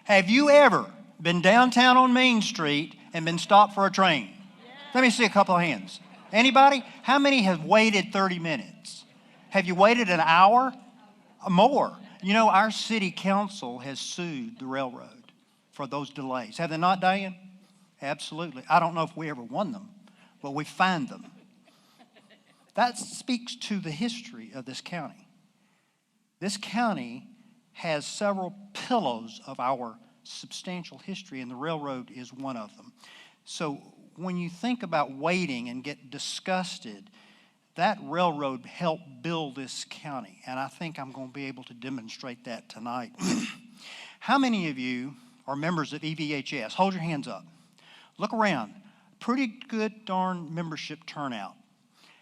Have you ever been downtown on Main Street and been stopped for a train? Let me see a couple of hands. Anybody? How many have waited 30 minutes? Have you waited an hour? More. You know, our city council has sued the railroad for those delays. Have they not, Diane? Absolutely. I don't know if we ever won them, but we fined them. That speaks to the history of this county. This county has several pillars of our substantial history, and the railroad is one of them. So when you think about waiting and get disgusted, that railroad helped build this county, and I think I'm going to be able to demonstrate that tonight. How many of you are members of EVHS? Hold your hands up. Look around. Pretty good darn membership turnout.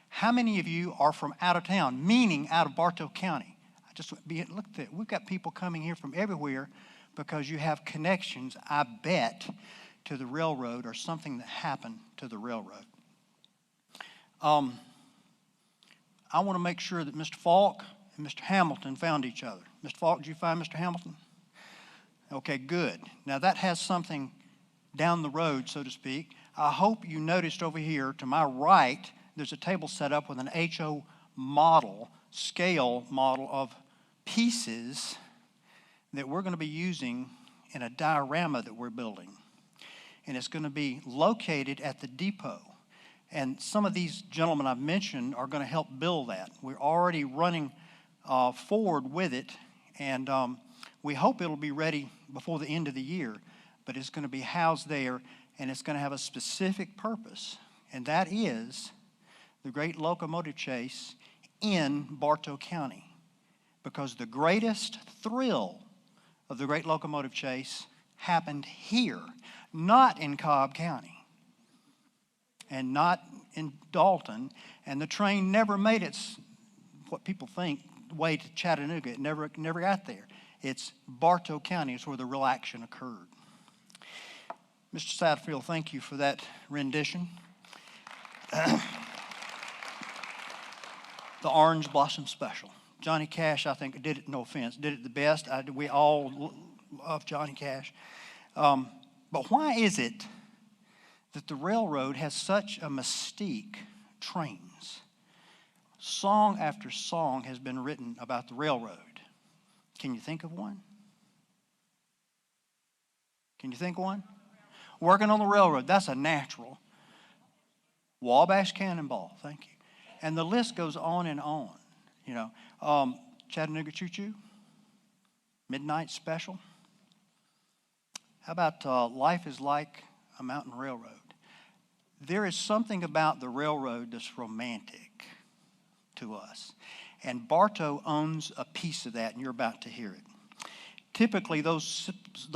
How many of you are from out of town, meaning out of Bartow County? Look at that. We've got people coming here from everywhere because you have connections, I bet, to the railroad or something that happened to the railroad. I want to make sure that Mr. Falk and Mr. Hamilton found each other. Mr. Falk, did you find Mr. Hamilton? Okay, good. Now that has something down the road, so to speak. I hope you noticed over here to my right, there's a table set up with an HO model, scale model of pieces that we're going to be using in a diorama that we're building. And it's going to be located at the depot. And some of these gentlemen I've mentioned are going to help build that. We're already running forward with it, and we hope it'll be ready before the end of the year. But it's going to be housed there, and it's going to have a specific purpose, and that is the great locomotive chase in Bartow County. Because the greatest thrill of the great locomotive chase happened here, not in Cobb County and not in Dalton, and the train never made its, what people think, way to Chattanooga. It never got there. It's Bartow County is where the real action occurred. Mr. Satterfield, thank you for that rendition. The Orange Blossom Special. Johnny Cash, I think, did it, no offense, did it the best. We all love Johnny Cash. But why is it that the railroad has such a mystique? Trains. Song after song has been written about the railroad. Can you think of one? Can you think of one? Working on the railroad, that's a natural. Wabash Cannonball, thank you. And the list goes on and on. You know, Chattanooga Choo Choo, Midnight Special. How about Life is Like a Mountain Railroad? There is something about the railroad that's romantic to us. And Bartow owns a piece of that, and you're about to hear it. Typically, those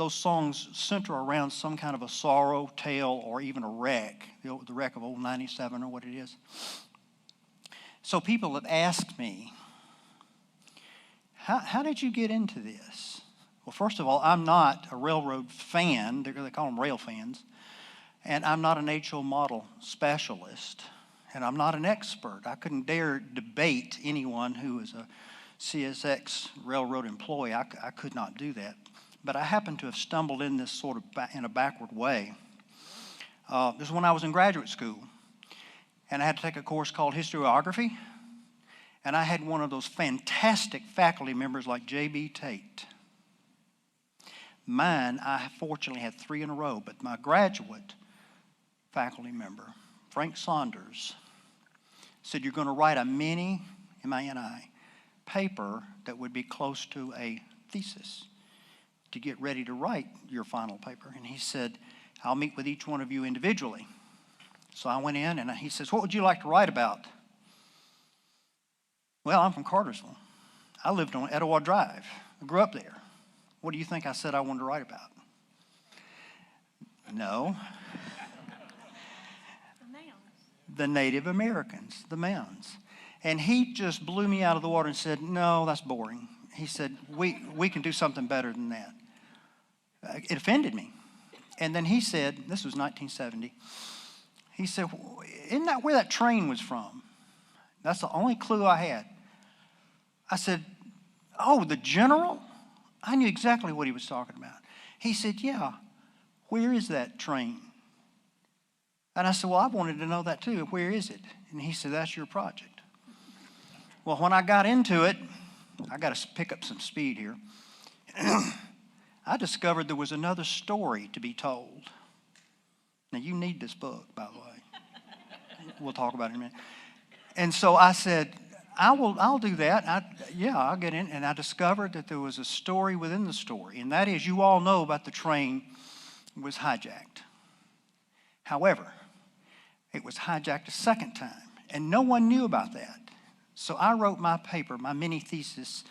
songs center around some kind of a sorrow tale or even a wreck, the wreck of Old 97 or what it is. So people have asked me, how did you get into this? Well, first of all, I'm not a railroad fan. They call them rail fans. And I'm not an HO model specialist. And I'm not an expert. I couldn't dare debate anyone who is a CSX railroad employee. I could not do that. But I happened to have stumbled in this sort of in a backward way. This is when I was in graduate school. And I had to take a course called historiography. And I had one of those fantastic faculty members like J.B. Tate. Mine, I fortunately had 3 in a row, but my graduate faculty member, Frank Saunders, said you're going to write a mini, M-I-N-I, paper that would be close to a thesis to get ready to write your final paper. And he said, I'll meet with each one of you individually. So I went in and he says, what would you like to write about? Well, I'm from Cartersville. I lived on Etowah Drive. I grew up there. What do you think I said I wanted to write about? No. The Native Americans, the mounds. And he just blew me out of the water and said, no, that's boring. He said, we can do something better than that. It offended me. And then he said, this was 1970, He said, isn't that where that train was from? That's the only clue I had. I said, oh, the general? I knew exactly what he was talking about. He said, yeah, where is that train? And I said, well, I wanted to know that too. Where is it? And he said, that's your project. Well, when I got into it, I got to pick up some speed here. I discovered there was another story to be told. Now, you need this book, by the way. We'll talk about it in a minute. And so I said, I'll do that. I'll get in. And I discovered that there was a story within the story. And that is, you all know about the train was hijacked. However, it was hijacked a second time. And no one knew about that. So I wrote my paper, my mini thesis,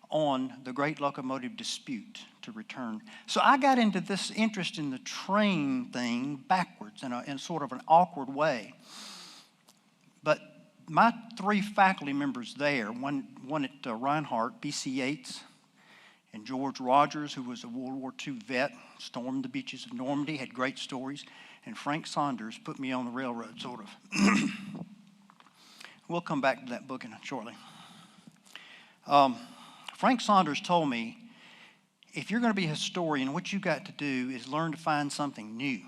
on the Great Locomotive Dispute to return. So I got into this interest in the train thing backwards in sort of an awkward way. But my 3 faculty members there, one at Reinhardt, B.C. Yates, and George Rogers, who was a World War II vet, stormed the beaches of Normandy, had great stories, and Frank Saunders put me on the railroad, sort of. We'll come back to that book shortly. Frank Saunders told me, if you're going to be a historian, what you got to do is learn to find something new.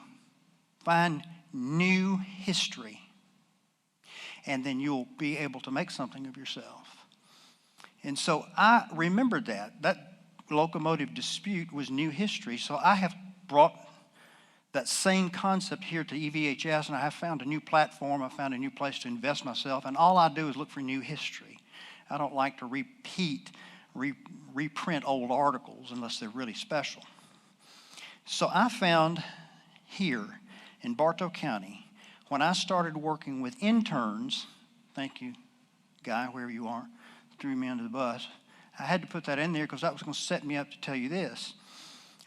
Find new history. And then you'll be able to make something of yourself. And so I remembered that. That locomotive dispute was new history. So I have brought that same concept here to EVHS, and I have found a new platform. I found a new place to invest myself. And all I do is look for new history. I don't like to reprint old articles unless they're really special. So I found here in Bartow County, when I started working with interns, thank you, Guy, wherever you are, threw me under the bus. I had to put that in there because that was going to set me up to tell you this.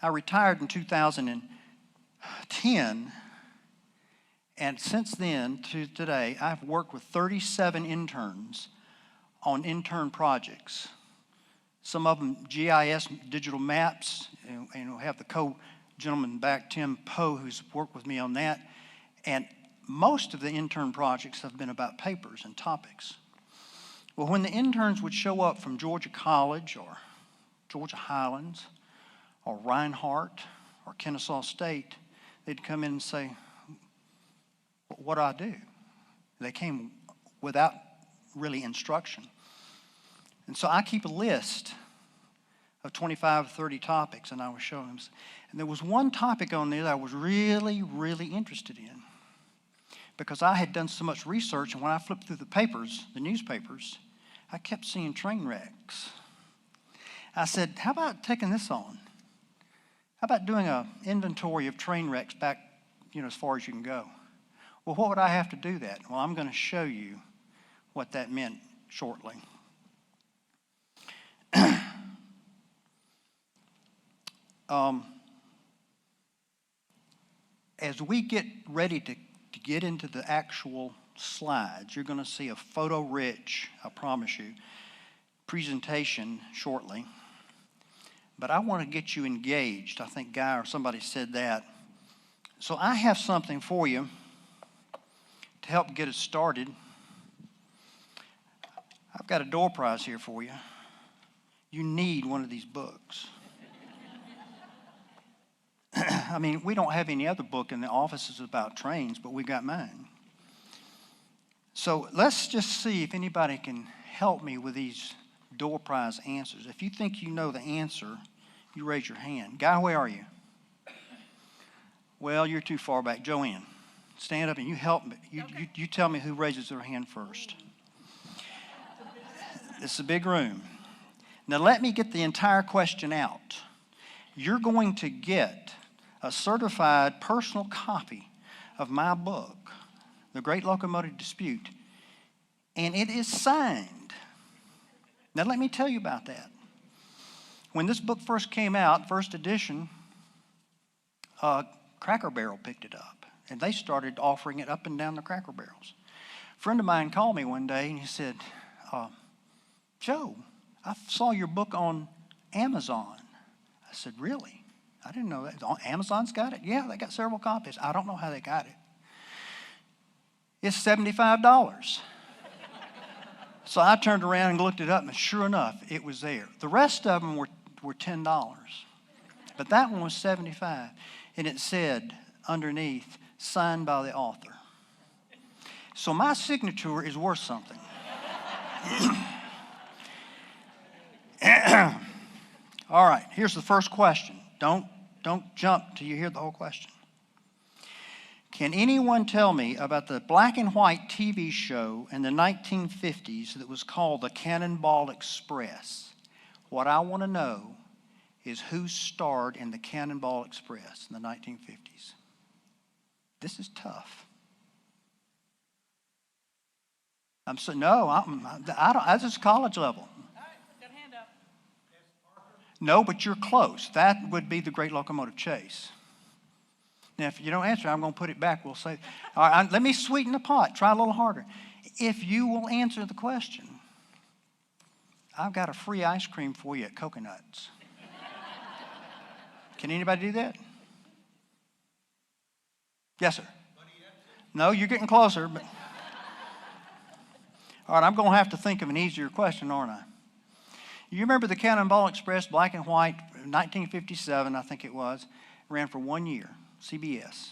I retired in 2010, and since then to today, I've worked with 37 interns on intern projects. Some of them GIS, digital maps, and we have the co-gentleman back, Tim Poe, who's worked with me on that. And most of the intern projects have been about papers and topics. Well, when the interns would show up from Georgia College or Georgia Highlands or Reinhardt or Kennesaw State, they'd come in and say, what do I do? They came without really instruction. And so I keep a list of 25 or 30 topics, and I would show them. And there was one topic on there that I was really, really interested in because I had done so much research, and when I flipped through the papers, the newspapers, I kept seeing train wrecks. I said, how about taking this on? How about doing an inventory of train wrecks back, as far as you can go? Well, what would I have to do that? Well, I'm going to show you what that meant shortly. As we get ready to get into the actual slides, you're going to see a photo-rich, I promise you, presentation shortly. But I want to get you engaged. I think Guy or somebody said that. So I have something for you to help get us started. I've got a door prize here for you. You need one of these books. I mean, we don't have any other book in the offices about trains, but we got mine. So let's just see if anybody can help me with these door prize answers. If you think you know the answer, you raise your hand. Guy, where are you? Well, you're too far back. Joanne, stand up and you help me. You tell me who raises their hand first. It's a big room. Now let me get the entire question out. You're going to get a certified personal copy of my book, The Great Locomotive Dispute, and it is signed. Now let me tell you about that. When this book first came out, first edition, Cracker Barrel picked it up, and they started offering it up and down the Cracker Barrels. A friend of mine called me one day, and he said, Joe, I saw your book on Amazon. I said, really? I didn't know that. Amazon's got it? Yeah, they got several copies. I don't know how they got it. It's $75. So I turned around and looked it up, and sure enough, it was there. The rest of them were $10, but that one was $75. And it said underneath, signed by the author. So my signature is worth something. All right, here's the first question. Don't jump till you hear the whole question. Can anyone tell me about the black and white TV show in the 1950s that was called the Cannonball Express? What I want to know is who starred in the Cannonball Express in the 1950s. This is tough. This is college level. Got a hand up. No, but you're close. That would be the Great Locomotive Chase. Now, if you don't answer, I'm going to put it back. We'll say, all right, let me sweeten the pot. Try a little harder. If you will answer the question, I've got a free ice cream for you at Coconuts. Can anybody do that? Yes, sir. No, you're getting closer. But all right, I'm going to have to think of an easier question, aren't I? You remember the Cannonball Express, black and white, 1957, I think it was. Ran for 1 year, CBS.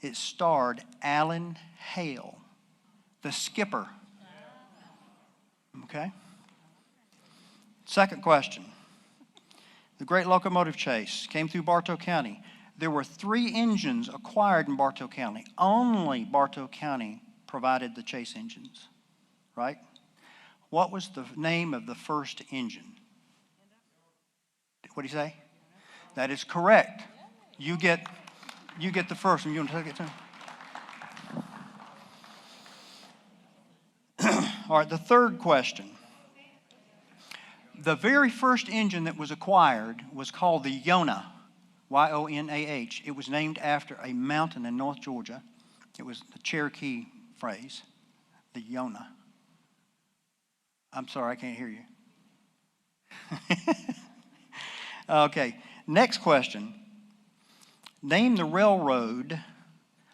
It starred Alan Hale, the skipper. Okay? Second question. The Great Locomotive Chase came through Bartow County. There were 3 engines acquired in Bartow County. Only Bartow County provided the chase engines, right? What was the name of the first engine? What do you say? That is correct. You get the first one. You want to take it too? All right, the third question. The very first engine that was acquired was called the Yonah, Y-O-N-A-H. It was named after a mountain in North Georgia. It was the Cherokee phrase, the Yonah. I'm sorry, I can't hear you. Okay, next question. Name the railroad.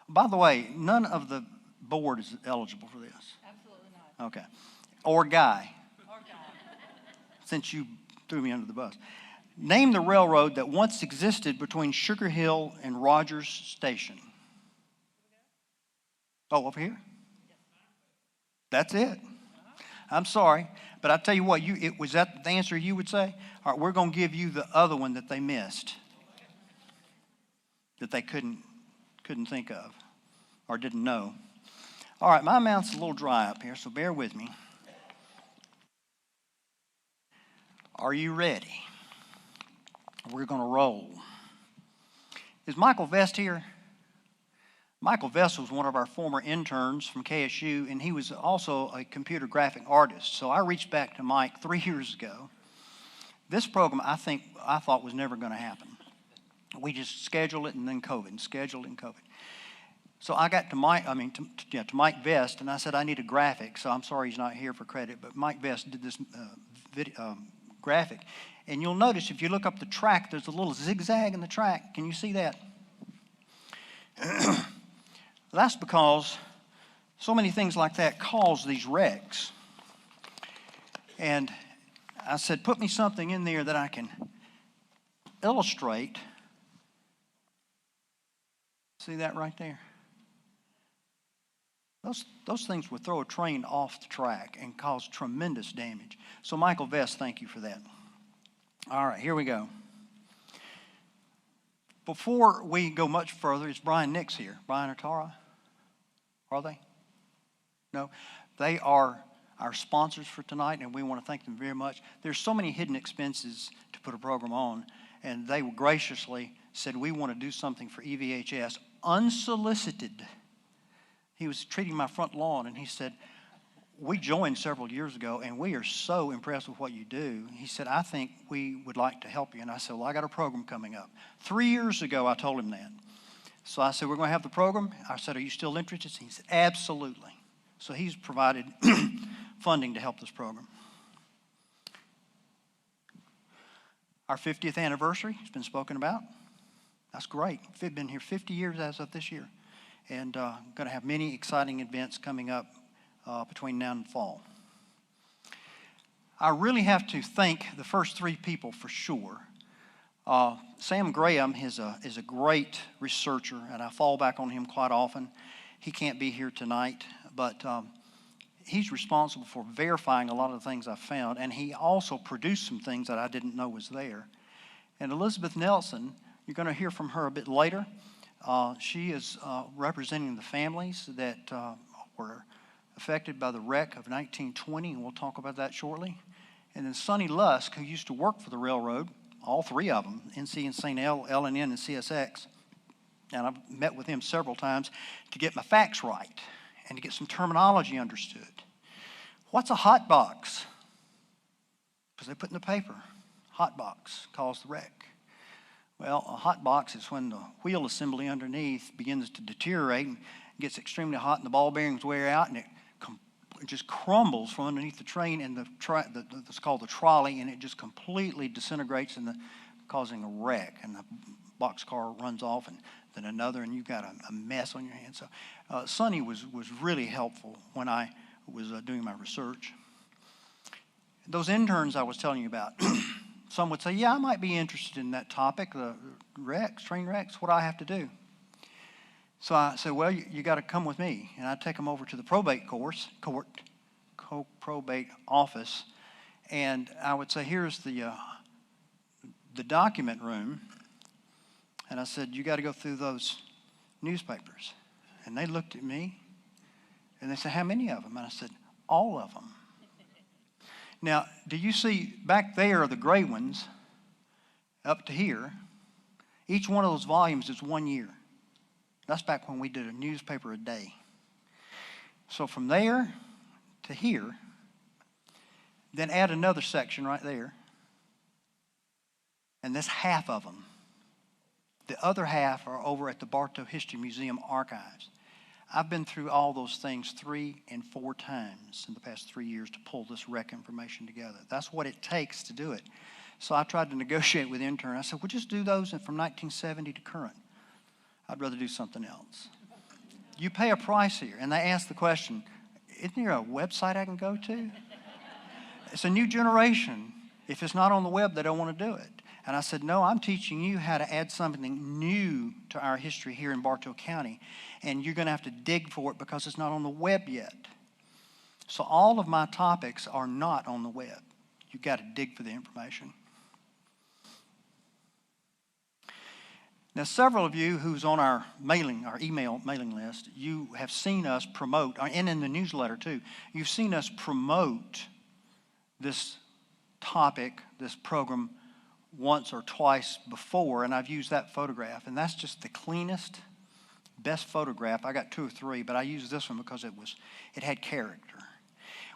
By the way, none of the board is eligible for this. Absolutely not. Okay. Or Guy, Or guy. since you threw me under the bus. Name the railroad that once existed between Sugar Hill and Rogers Station. Oh, over here? That's it. I'm sorry, but I tell you what, was that the answer you would say? All right, we're going to give you the other one that they missed, that they couldn't think of or didn't know. All right, my mouth's a little dry up here, so bear with me. Are you ready? We're going to roll. Is Michael Vest here? Michael Vest was one of our former interns from KSU, and he was also a computer graphic artist. So I reached back to Mike 3 years ago. This program, I thought was never going to happen. We just scheduled it and then COVID, and scheduled it and COVID. So I got to Mike Vest, and I said, I need a graphic. So I'm sorry he's not here for credit, but Mike Vest did this graphic. And you'll notice if you look up the track, there's a little zigzag in the track. Can you see that? That's because so many things like that cause these wrecks. And I said, put me something in there that I can illustrate. See that right there? Those things would throw a train off the track and cause tremendous damage. So Michael Vest, thank you for that. All right, here we go. Before we go much further, is Brian Nix here? Brian or Tara? Are they? No? They are our sponsors for tonight, and we want to thank them very much. There's so many hidden expenses to put a program on, and they graciously said, we want to do something for EVHS, unsolicited. He was treating my front lawn, and he said, we joined several years ago, and we are so impressed with what you do. He said, I think we would like to help you. And I said, well, I got a program coming up. 3 years ago, I told him that. So I said, we're going to have the program. I said, are you still interested? He said, absolutely. So he's provided funding to help this program. Our 50th anniversary has been spoken about. That's great. We've been here 50 years as of this year. and going to have many exciting events coming up between now and fall. I really have to thank the first three people for sure. Sam Graham is a great researcher, and I fall back on him quite often. He can't be here tonight, but he's responsible for verifying a lot of the things I found, and he also produced some things that I didn't know was there. And Elizabeth Nelson, you're going to hear from her a bit later. She is representing the families that were affected by the wreck of 1920, and we'll talk about that shortly. And then Sonny Lusk, who used to work for the railroad, all three of them, NC and St. L, L&N, and CSX. And I've met with him several times to get my facts right and to get some terminology understood. What's a hot box? Because they put in the paper, hot box caused the wreck. Well, a hot box is when the wheel assembly underneath begins to deteriorate and gets extremely hot and the ball bearings wear out and it just crumbles from underneath the train and it's called the trolley, and it just completely disintegrates causing a wreck, and the boxcar runs off and then another, and you've got a mess on your hands. So Sonny was really helpful when I was doing my research. Those interns I was telling you about, some would say, yeah, I might be interested in that topic, the wrecks, train wrecks, what do I have to do? So I said, well, you got to come with me. And I take them over to the probate probate office. And I would say, here's the document room. And I said, you got to go through those newspapers. And they looked at me and they said, how many of them? And I said, all of them. Now, do you see back there are the gray ones up to here? Each one of those volumes is 1 year. That's back when we did a newspaper a day. So from there to here, then add another section right there. And that's half of them. The other half are over at the Bartow History Museum archives. I've been through all those things 3 and 4 times in the past 3 years to pull this wreck information together. That's what it takes to do it. So I tried to negotiate with the intern. I said, well, just do those from 1970 to current. I'd rather do something else. You pay a price here. And they ask the question, isn't there a website I can go to? It's a new generation. If it's not on the web, they don't want to do it. And I said, no, I'm teaching you how to add something new to our history here in Bartow County. And you're going to have to dig for it because it's not on the web yet. So all of my topics are not on the web. You've got to dig for the information. Now, several of you who's on our email mailing list, you have seen us promote, and in the newsletter too, you've seen us promote this topic, this program, once or twice before, and I've used that photograph, and that's just the cleanest, best photograph. I got 2 or 3, but I used this one because it had character.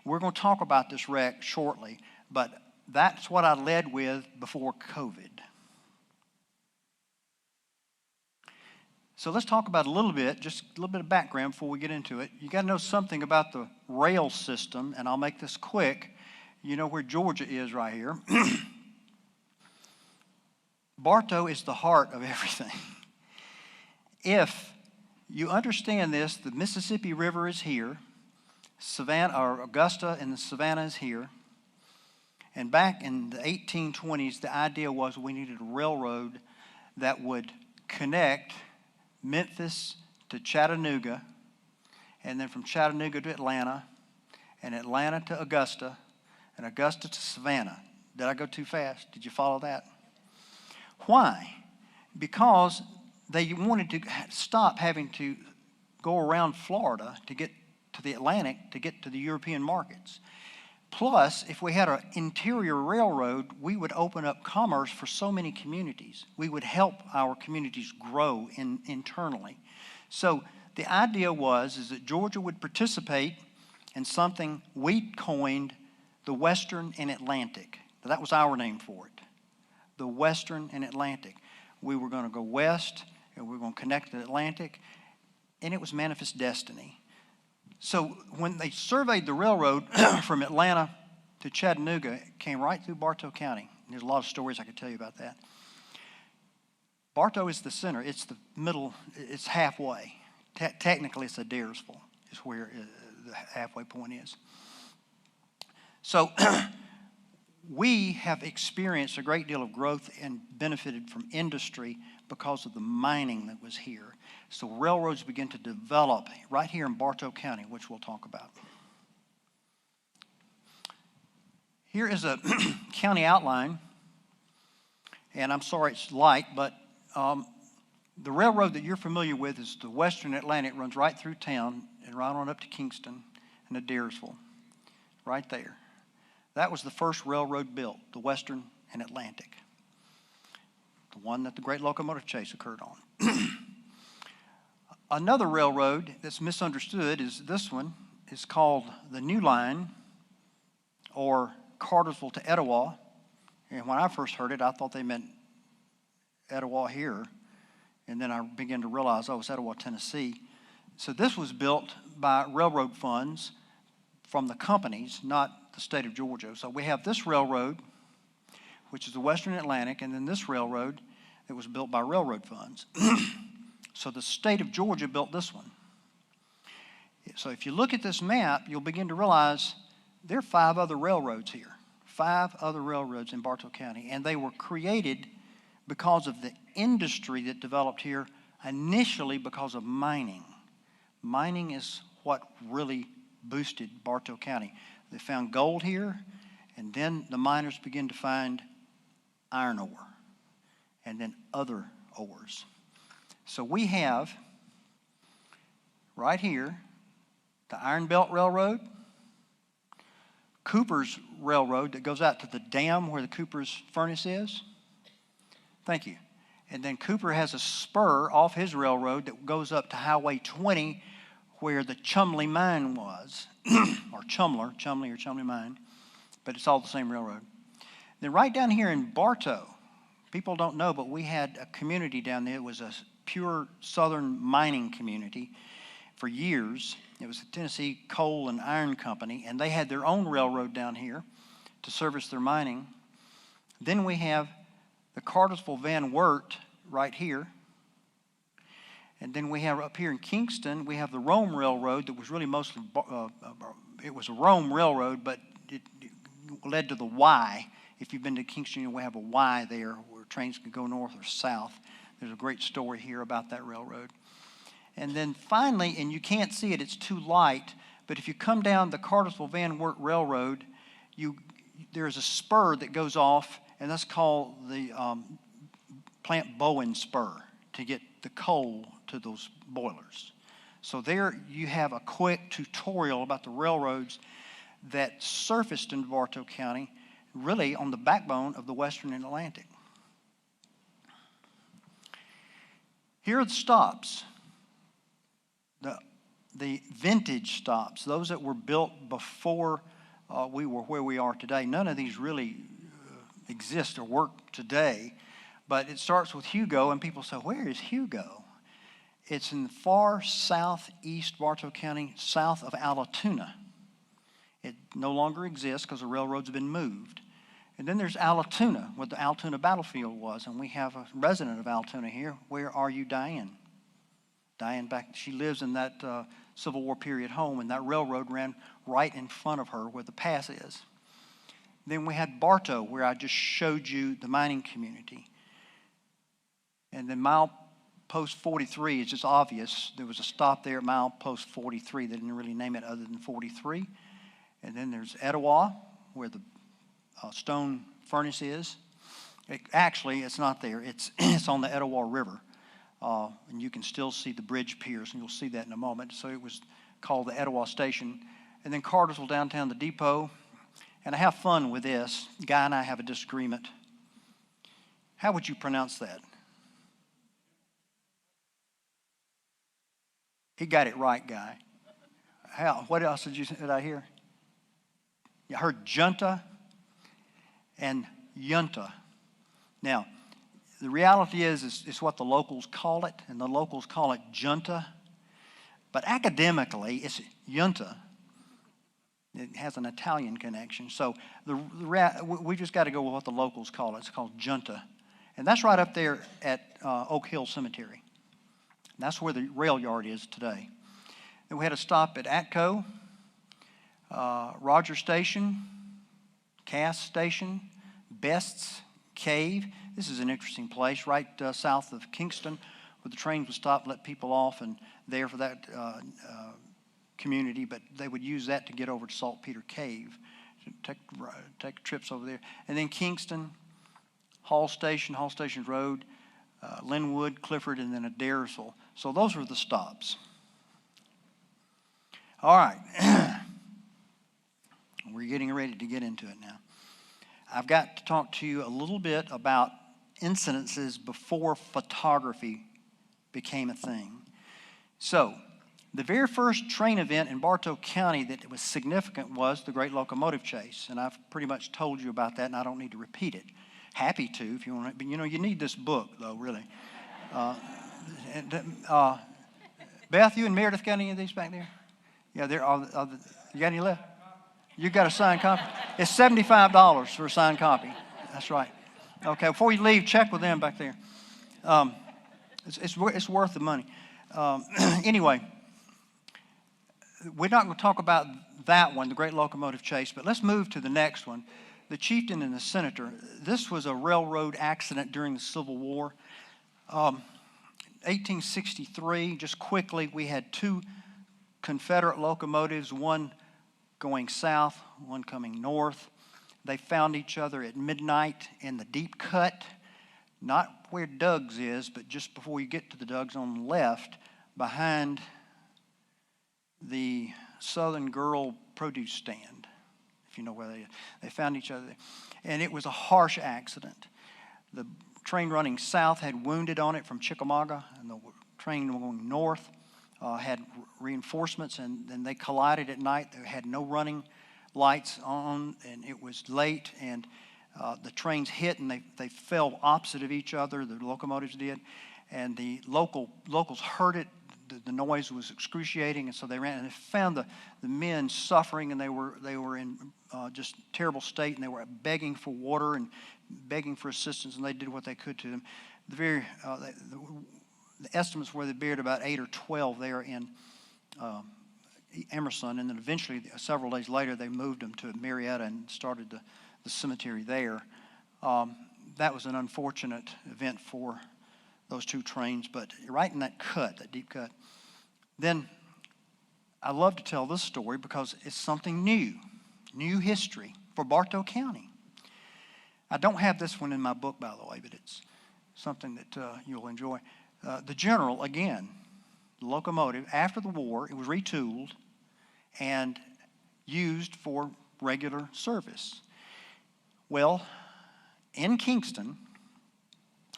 We're going to talk about this wreck shortly, but that's what I led with before COVID. So let's talk about just a little bit of background before we get into it. You got to know something about the rail system, and I'll make this quick. You know where Georgia is right here. Bartow is the heart of everything. If you understand this, the Mississippi River is here, Savannah or Augusta and the Savannah is here. And back in the 1820s, the idea was we needed a railroad that would connect Memphis to Chattanooga, and then from Chattanooga to Atlanta, and Atlanta to Augusta, and Augusta to Savannah. Did I go too fast? Did you follow that? Why? Because they wanted to stop having to go around Florida to get to the Atlantic to get to the European markets. Plus, if we had an interior railroad, we would open up commerce for so many communities. We would help our communities grow internally. So the idea is that Georgia would participate in something we coined the Western and Atlantic. That was our name for it, the Western and Atlantic. We were going to go west, and we were going to connect to the Atlantic, and it was manifest destiny. So when they surveyed the railroad from Atlanta to Chattanooga, it came right through Bartow County. And there's a lot of stories I could tell you about that. Bartow is the center. It's the middle. It's halfway. technically it's Adairsville is where the halfway point is. So we have experienced a great deal of growth and benefited from industry because of the mining that was here. So railroads began to develop right here in Bartow County, which we'll talk about. Here is a county outline, and I'm sorry it's light, but the railroad that you're familiar with is the Western Atlantic. Runs right through town and right on up to Kingston and Adairsville, right there. That was the first railroad built, the Western and Atlantic, the one that the Great Locomotive Chase occurred on. Another railroad that's misunderstood is this one. It's called the New Line, or Cartersville to Etowah. And when I first heard it, I thought they meant Etowah here. And then I began to realize, oh, it's Etowah, Tennessee. So this was built by railroad funds from the companies, not the state of Georgia. So we have this railroad, which is the Western Atlantic, and then this railroad that was built by railroad funds. So the state of Georgia built this one. So if you look at this map, you'll begin to realize there are 5 other railroads here. 5 other railroads in Bartow County. And they were created because of the industry that developed here, initially because of mining. Mining is what really boosted Bartow County. They found gold here, and then the miners began to find iron ore, and then other ores. So we have, right here, the Iron Belt Railroad, Cooper's Railroad that goes out to the dam where the Cooper's furnace is. Thank you. And then Cooper has a spur off his railroad that goes up to Highway 20 where the Chumley Mine was, or Chumley Mine, but it's all the same railroad. Then right down here in Bartow, people don't know, but we had a community down there. It was a pure southern mining community for years. It was the Tennessee Coal and Iron Company, and they had their own railroad down here to service their mining. Then we have the Cartersville Van Wert right here. And then we have up here in Kingston, we have the Rome Railroad that was really mostly, it was a Rome Railroad, but it led to the Y. If you've been to Kingston, we have a Y there where trains can go north or south. There's a great story here about that railroad. And then finally, and you can't see it, it's too light, but if you come down the Cartersville Van Wert Railroad, there's a spur that goes off, and that's called the Plant Bowen Spur to get the coal to those boilers. So there you have a quick tutorial about the railroads that surfaced in Bartow County, really on the backbone of the Western and Atlantic. Here are the stops, the vintage stops, those that were built before we were where we are today. None of these really exist or work today, but it starts with Hugo, and people say, where is Hugo? It's in the far southeast Bartow County, south of Altoona. It no longer exists because the railroads have been moved. And then there's Altoona, where the Altoona battlefield was, and we have a resident of Altoona here. Where are you, Diane? Diane, she lives in that Civil War period home, and that railroad ran right in front of her where the pass is. Then we had Bartow, where I just showed you the mining community. And then milepost 43 is just obvious. There was a stop there at milepost 43. They didn't really name it other than 43. And then there's Etowah, where the stone furnace is. Actually, it's not there. It's on the Etowah River. And you can still see the bridge piers, and you'll see that in a moment. So it was called the Etowah Station. And then Cartersville downtown, the depot. And I have fun with this. Guy and I have a disagreement. How would you pronounce that? He got it right, Guy. What else did I hear? I heard junta and yunta. Now, the reality is it's what the locals call it, and the locals call it junta. But academically, it's yunta. It has an Italian connection. So we just got to go with what the locals call it. It's called junta. And that's right up there at Oak Hill Cemetery. That's where the rail yard is today. Then we had a stop at Atco, Rogers Station, Cass Station, Best's Cave. This is an interesting place right south of Kingston, where the trains would stop, let people off, and there for that community. But they would use that to get over to Saltpeter Cave, to take trips over there. And then Kingston, Hall Station Road, Linwood, Clifford, and then Adairsville. So those were the stops. All right. We're getting ready to get into it now. I've got to talk to you a little bit about incidences before photography became a thing. So, the very first train event in Bartow County that was significant was the Great Locomotive Chase. And I've pretty much told you about that, and I don't need to repeat it. Happy to, if you want to. But, you need this book, though, really. Beth, you and Meredith got any of these back there? Yeah, you got any left? You got a signed copy? It's $75 for a signed copy. That's right. Okay, before you leave, check with them back there. It's worth the money. Anyway, we're not going to talk about that one, the Great Locomotive Chase, but let's move to the next one, the Chieftain and the Senator. This was a railroad accident during the Civil War. 1863, just quickly, we had two Confederate locomotives, one going south, one coming north. They found each other at midnight in the deep cut, not where Doug's is, but just before you get to the Doug's on the left, behind the Southern Girl produce stand, if you know where they found each other there. And it was a harsh accident. The train running south had wounded on it from Chickamauga, and the train going north had reinforcements, and then they collided at night. They had no running lights on, and it was late, and the trains hit, and they fell opposite of each other. The locomotives did, and the locals heard it. The noise was excruciating, and so they ran and they found the men suffering, and they were in just terrible state, and they were begging for water and begging for assistance, and they did what they could to them. The estimates were they buried about 8 or 12 there in Emerson, and then eventually, several days later, they moved them to Marietta and started the cemetery there. That was an unfortunate event for those two trains, but right in that cut, that deep cut. Then I love to tell this story because it's something new history for Bartow County. I don't have this one in my book, by the way, but it's something that you'll enjoy. The General, again, the locomotive, after the war, it was retooled and used for regular service. Well, in Kingston,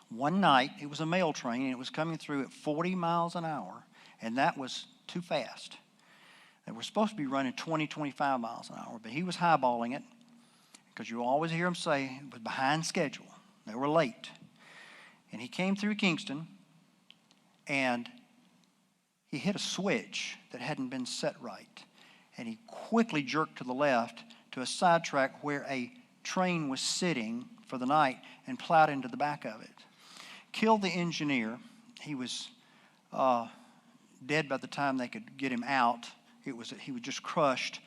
one night, it was a mail train, and it was coming through at 40 miles an hour, and that was too fast. They were supposed to be running 20, 25 miles an hour, but he was highballing it, because you always hear him say it was behind schedule. They were late. And he came through Kingston, and he hit a switch that hadn't been set right, and he quickly jerked to the left to a sidetrack where a train was sitting for the night and plowed into the back of it. Killed the engineer. He was dead by the time they could get him out. He was just crushed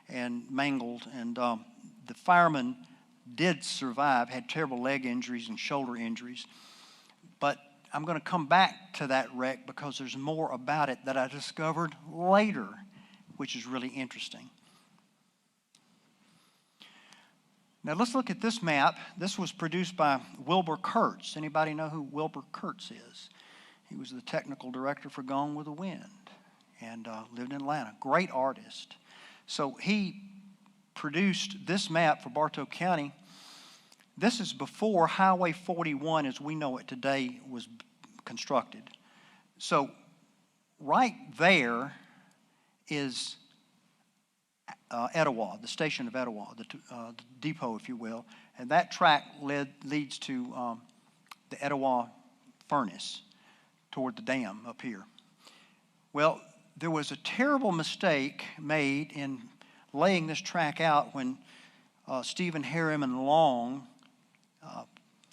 and mangled, and the fireman did survive, had terrible leg injuries and shoulder injuries. But I'm going to come back to that wreck because there's more about it that I discovered later, which is really interesting. Now let's look at this map. This was produced by Wilbur Kurtz. Anybody know who Wilbur Kurtz is? He was the technical director for Gone with the Wind and lived in Atlanta. Great artist. So he produced this map for Bartow County. This is before Highway 41 as we know it today was constructed. So right there is Etowah, the station of Etowah, the depot, if you will. And that track leads to the Etowah furnace toward the dam up here. Well, there was a terrible mistake made in laying this track out when Stephen Harriman Long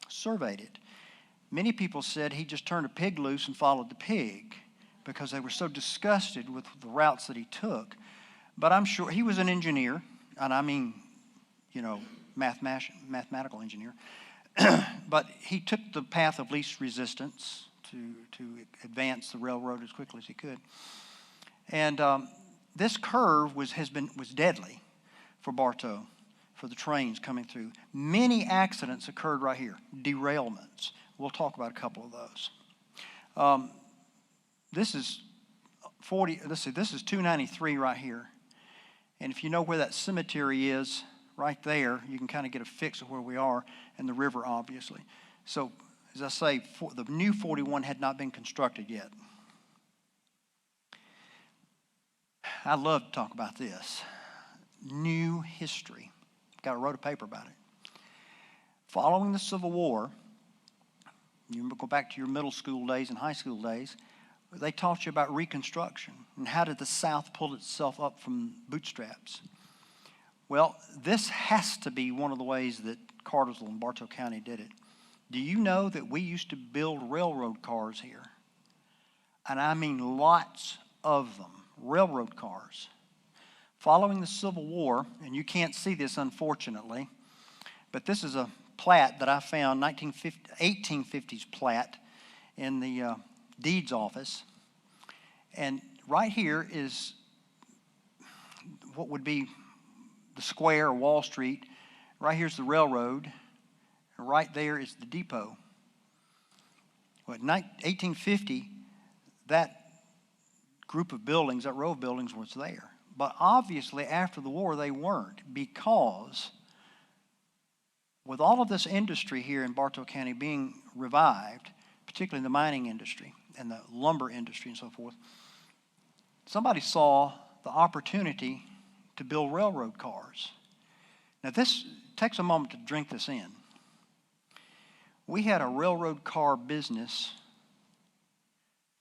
surveyed it. Many people said he just turned a pig loose and followed the pig. because they were so disgusted with the routes that he took. But I'm sure he was an engineer, and I mean, mathematical engineer. But he took the path of least resistance to advance the railroad as quickly as he could. And this curve was deadly for Bartow, for the trains coming through. Many accidents occurred right here, derailments. We'll talk about a couple of those. This is 293 right here. And if you know where that cemetery is, right there, you can kind of get a fix of where we are, and the river, obviously. So, as I say, the new 41 had not been constructed yet. I love to talk about this. New history. Wrote a paper about it. Following the Civil War, you go back to your middle school days and high school days, they taught you about Reconstruction and how did the South pull itself up from bootstraps. Well, this has to be one of the ways that Cartersville and Bartow County did it. Do you know that we used to build railroad cars here? And I mean lots of them, railroad cars. Following the Civil War, and you can't see this unfortunately, but this is a plat that I found, 1850s plat in the deeds office. And right here is what would be the square or Wall Street. Right here's the railroad. And right there is the depot. Well, in 1850, that group of buildings, that row of buildings was there. But obviously after the war they weren't, because with all of this industry here in Bartow County being revived, particularly the mining industry and the lumber industry and so forth, somebody saw the opportunity to build railroad cars. Now this takes a moment to drink this in. We had a railroad car business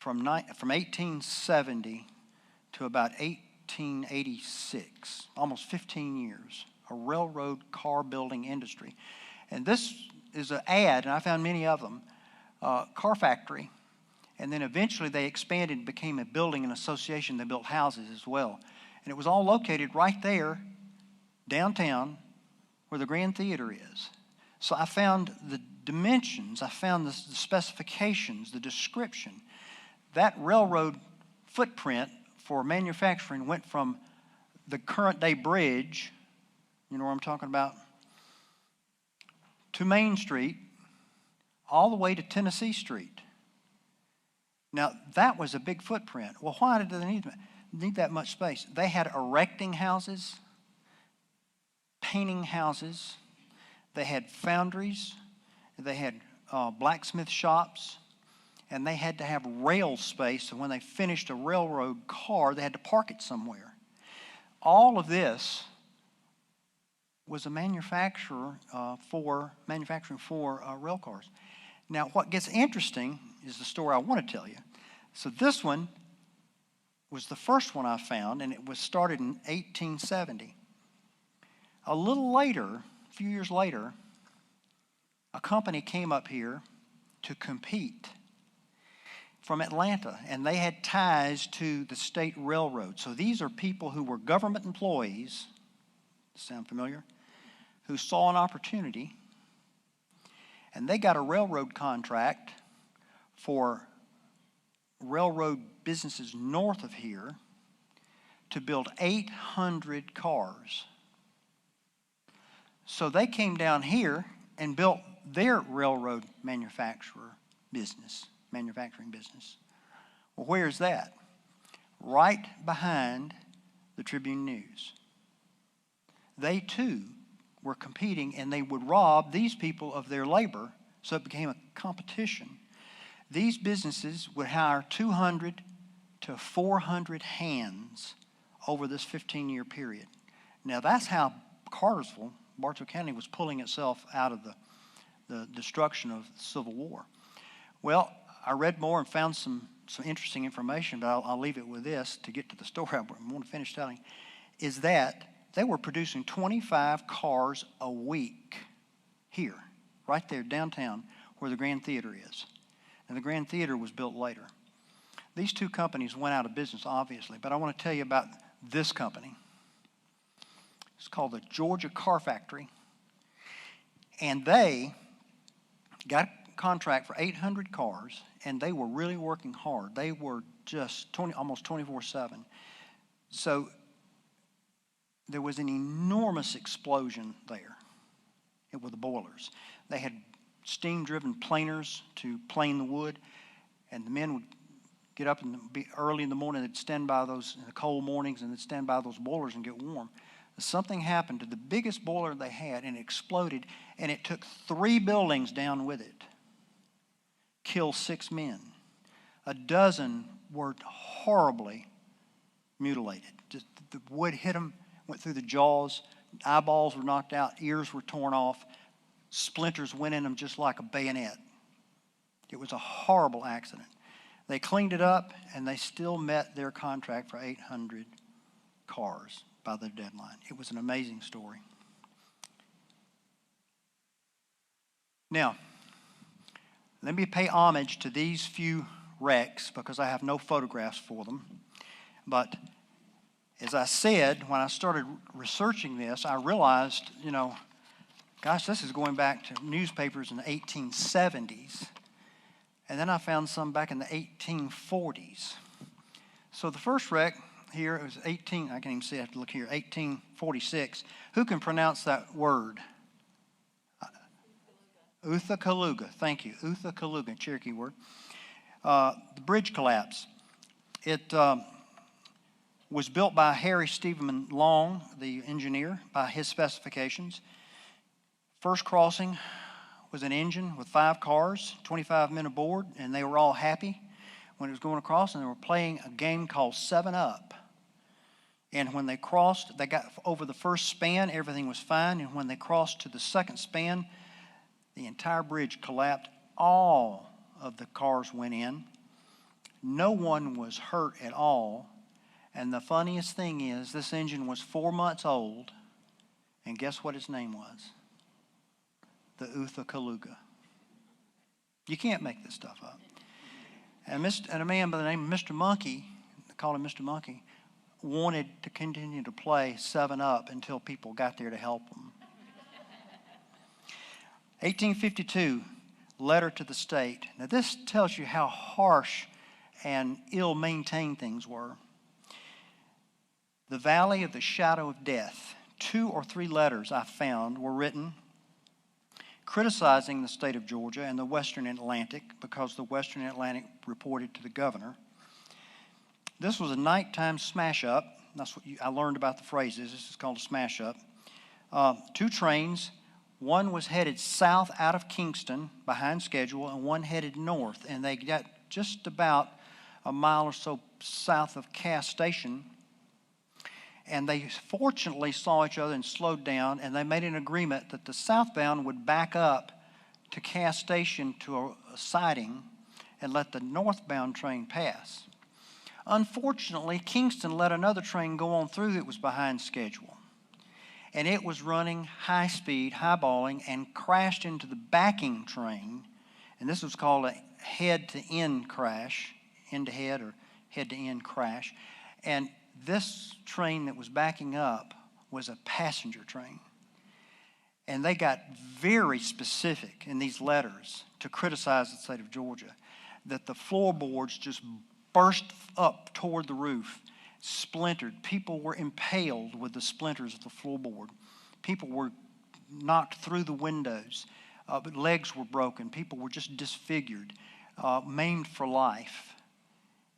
from 1870 to about 1886, almost 15 years, a railroad car building industry. And this is an ad, and I found many of them, car factory. And then eventually they expanded and became a building and association. They built houses as well. And it was all located right there, downtown, where the Grand Theater is. So I found the dimensions, I found the specifications, the description. That railroad footprint for manufacturing went from the current day bridge, you know what I'm talking about, to Main Street, all the way to Tennessee Street. Now, that was a big footprint. Well, why did they need that much space? They had erecting houses, painting houses, they had foundries, they had blacksmith shops, and they had to have rail space, so when they finished a railroad car, they had to park it somewhere. All of this was a manufacturing for rail cars. Now, what gets interesting is the story I want to tell you. So this one was the first one I found, and it was started in 1870. A little later, a few years later, a company came up here to compete from Atlanta, and they had ties to the state railroad. So these are people who were government employees, sound familiar, who saw an opportunity, and they got a railroad contract for railroad businesses north of here to build 800 cars. So they came down here and built their railroad manufacturing business. Well, where's that? Right behind the Tribune News. They too were competing, and they would rob these people of their labor, so it became a competition. These businesses would hire 200 to 400 hands over this 15-year period. Now that's how Cartersville, Bartow County, was pulling itself out of the destruction of the Civil War. Well, I read more and found some interesting information, but I'll leave it with this to get to the story I want to finish telling, is that they were producing 25 cars a week here, right there downtown where the Grand Theater is. And the Grand Theater was built later. These two companies went out of business, obviously, but I want to tell you about this company. It's called the Georgia Car Factory, and they got a contract for 800 cars, and they were really working hard. They were just almost 24/7. So there was an enormous explosion there with the boilers. They had steam-driven planers to plane the wood, and the men would get up early in the morning. They'd stand by those in the cold mornings, and they'd stand by those boilers and get warm. Something happened to the biggest boiler they had, and it exploded, and it took 3 buildings down with it. Killed 6 men. A dozen were horribly mutilated. Just the wood hit them, went through the jaws, eyeballs were knocked out, ears were torn off, splinters went in them just like a bayonet. It was a horrible accident. They cleaned it up, and they still met their contract for 800 cars by the deadline. It was an amazing story. Now, let me pay homage to these few wrecks because I have no photographs for them. But as I said, when I started researching this, I realized, gosh, this is going back to newspapers in the 1870s. And then I found some back in the 1840s. So the first wreck here, it was I can't even see, I have to look here, 1846. Who can pronounce that word? Uthakaluga, thank you, Uthakaluga, Cherokee word. The bridge collapse. It was built by Harry Stephen Long, the engineer, by his specifications. First crossing was an engine with 5 cars, 25 men aboard, and they were all happy when it was going across, and they were playing a game called 7-Up. And when they crossed, they got over the first span, everything was fine, and when they crossed to the second span, the entire bridge collapsed. All of the cars went in. No one was hurt at all. And the funniest thing is, this engine was 4 months old, and guess what its name was? The Uthakaluga. You can't make this stuff up. And a man by the name of Mr. Monkey, they called him Mr. Monkey, wanted to continue to play 7-Up until people got there to help him. 1852, letter to the state. Now this tells you how harsh and ill-maintained things were. The Valley of the Shadow of Death. 2 or 3 letters I found were written criticizing the state of Georgia and the Western Atlantic because the Western Atlantic reported to the governor. This was a nighttime smash-up. That's what I learned about the phrases. This is called a smash-up. 2 trains. One was headed south out of Kingston behind schedule, and one headed north. And they got just about a mile or so south of Cass Station. And they fortunately saw each other and slowed down, and they made an agreement that the southbound would back up to Cass Station to a siding and let the northbound train pass. Unfortunately, Kingston let another train go on through that was behind schedule. And it was running high speed, highballing, and crashed into the backing train. And this was called a head-to-end crash, end-to-head or head-to-end crash. And this train that was backing up was a passenger train. And they got very specific in these letters to criticize the state of Georgia, that the floorboards just burst up toward the roof, splintered. People were impaled with the splinters of the floorboard. People were knocked through the windows. Legs were broken. People were just disfigured, maimed for life.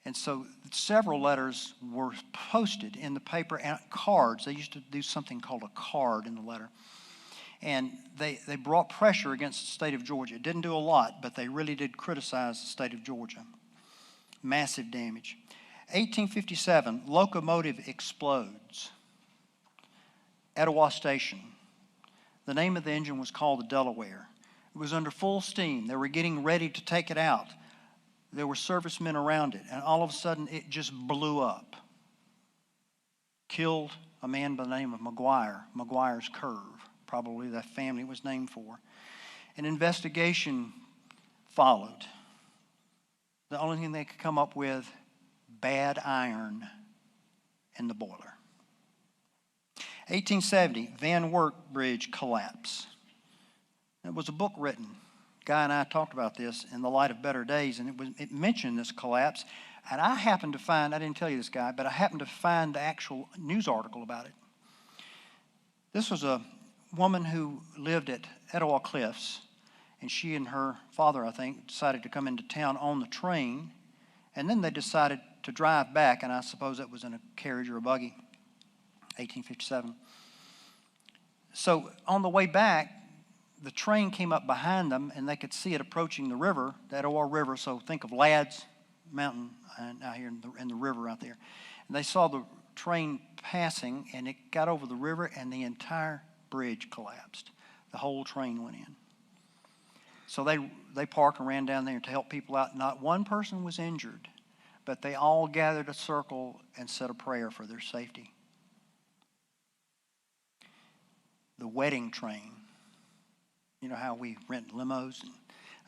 And so several letters were posted in the paper and cards. They used to do something called a card in the letter. And they brought pressure against the state of Georgia. It didn't do a lot, but they really did criticize the state of Georgia. Massive damage. 1857, Locomotive explodes. Etowah Station. The name of the engine was called the Delaware. It was under full steam. They were getting ready to take it out. There were servicemen around it, and all of a sudden it just blew up. Killed a man by the name of McGuire's Curve, probably that family it was named for. An investigation followed. The only thing they could come up with bad iron in the boiler. 1870, Van Wert Bridge collapse. It was a book written. Guy and I talked about this in the light of better days, and it mentioned this collapse. And I happened to find, I didn't tell you this guy, but I happened to find the actual news article about it. This was a woman who lived at Etowah Cliffs, and she and her father, I think, decided to come into town on the train, and then they decided to drive back, and I suppose it was in a carriage or a buggy, 1857. So on the way back, the train came up behind them, and they could see it approaching the river, the Etowah River. So think of Ladd's Mountain out here in the river out there. And they saw the train passing, and it got over the river, and the entire bridge collapsed. The whole train went in. So they parked and ran down there to help people out. Not one person was injured, but they all gathered a circle and said a prayer for their safety. The wedding train. You know how we rent limos? And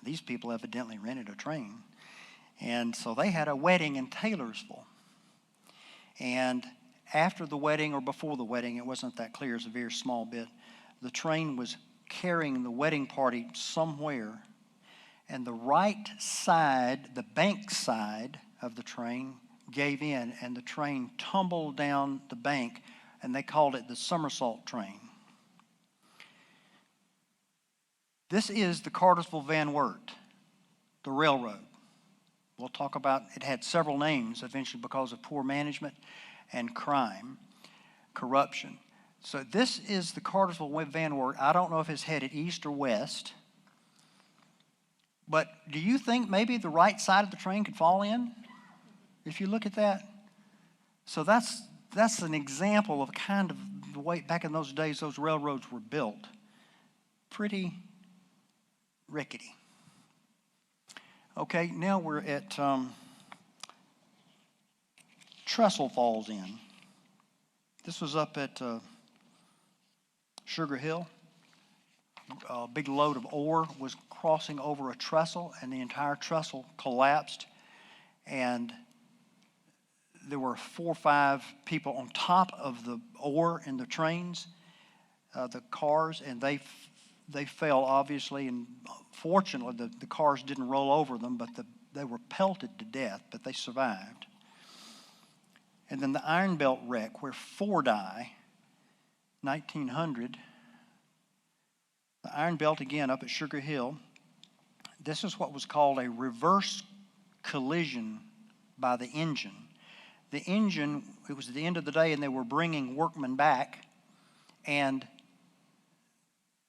these people evidently rented a train. And so they had a wedding in Taylorsville. And after the wedding or before the wedding, it wasn't that clear, it's a very small bit, the train was carrying the wedding party somewhere, and the right side, the bank side of the train gave in, and the train tumbled down the bank, and they called it the somersault train. This is the Cartersville-Van Wert, the railroad. We'll talk about, it had several names eventually because of poor management and crime, corruption. So this is the Cartersville-Van Wert. I don't know if it's headed east or west, but do you think maybe the right side of the train could fall in? If you look at that. So that's an example of kind of the way back in those days those railroads were built. Pretty rickety. Okay, now we're at Trestle Falls Inn. This was up at Sugar Hill. A big load of ore was crossing over a trestle, and the entire trestle collapsed. And there were 4 or 5 people on top of the ore in the trains, the cars, and they fell, obviously, and fortunately the cars didn't roll over them, but they were pelted to death, but they survived. And then the Iron Belt wreck, where 4 die, 1900. The Iron Belt, again, up at Sugar Hill. This is what was called a reverse collision by the engine. The engine, it was the end of the day, and they were bringing workmen back, and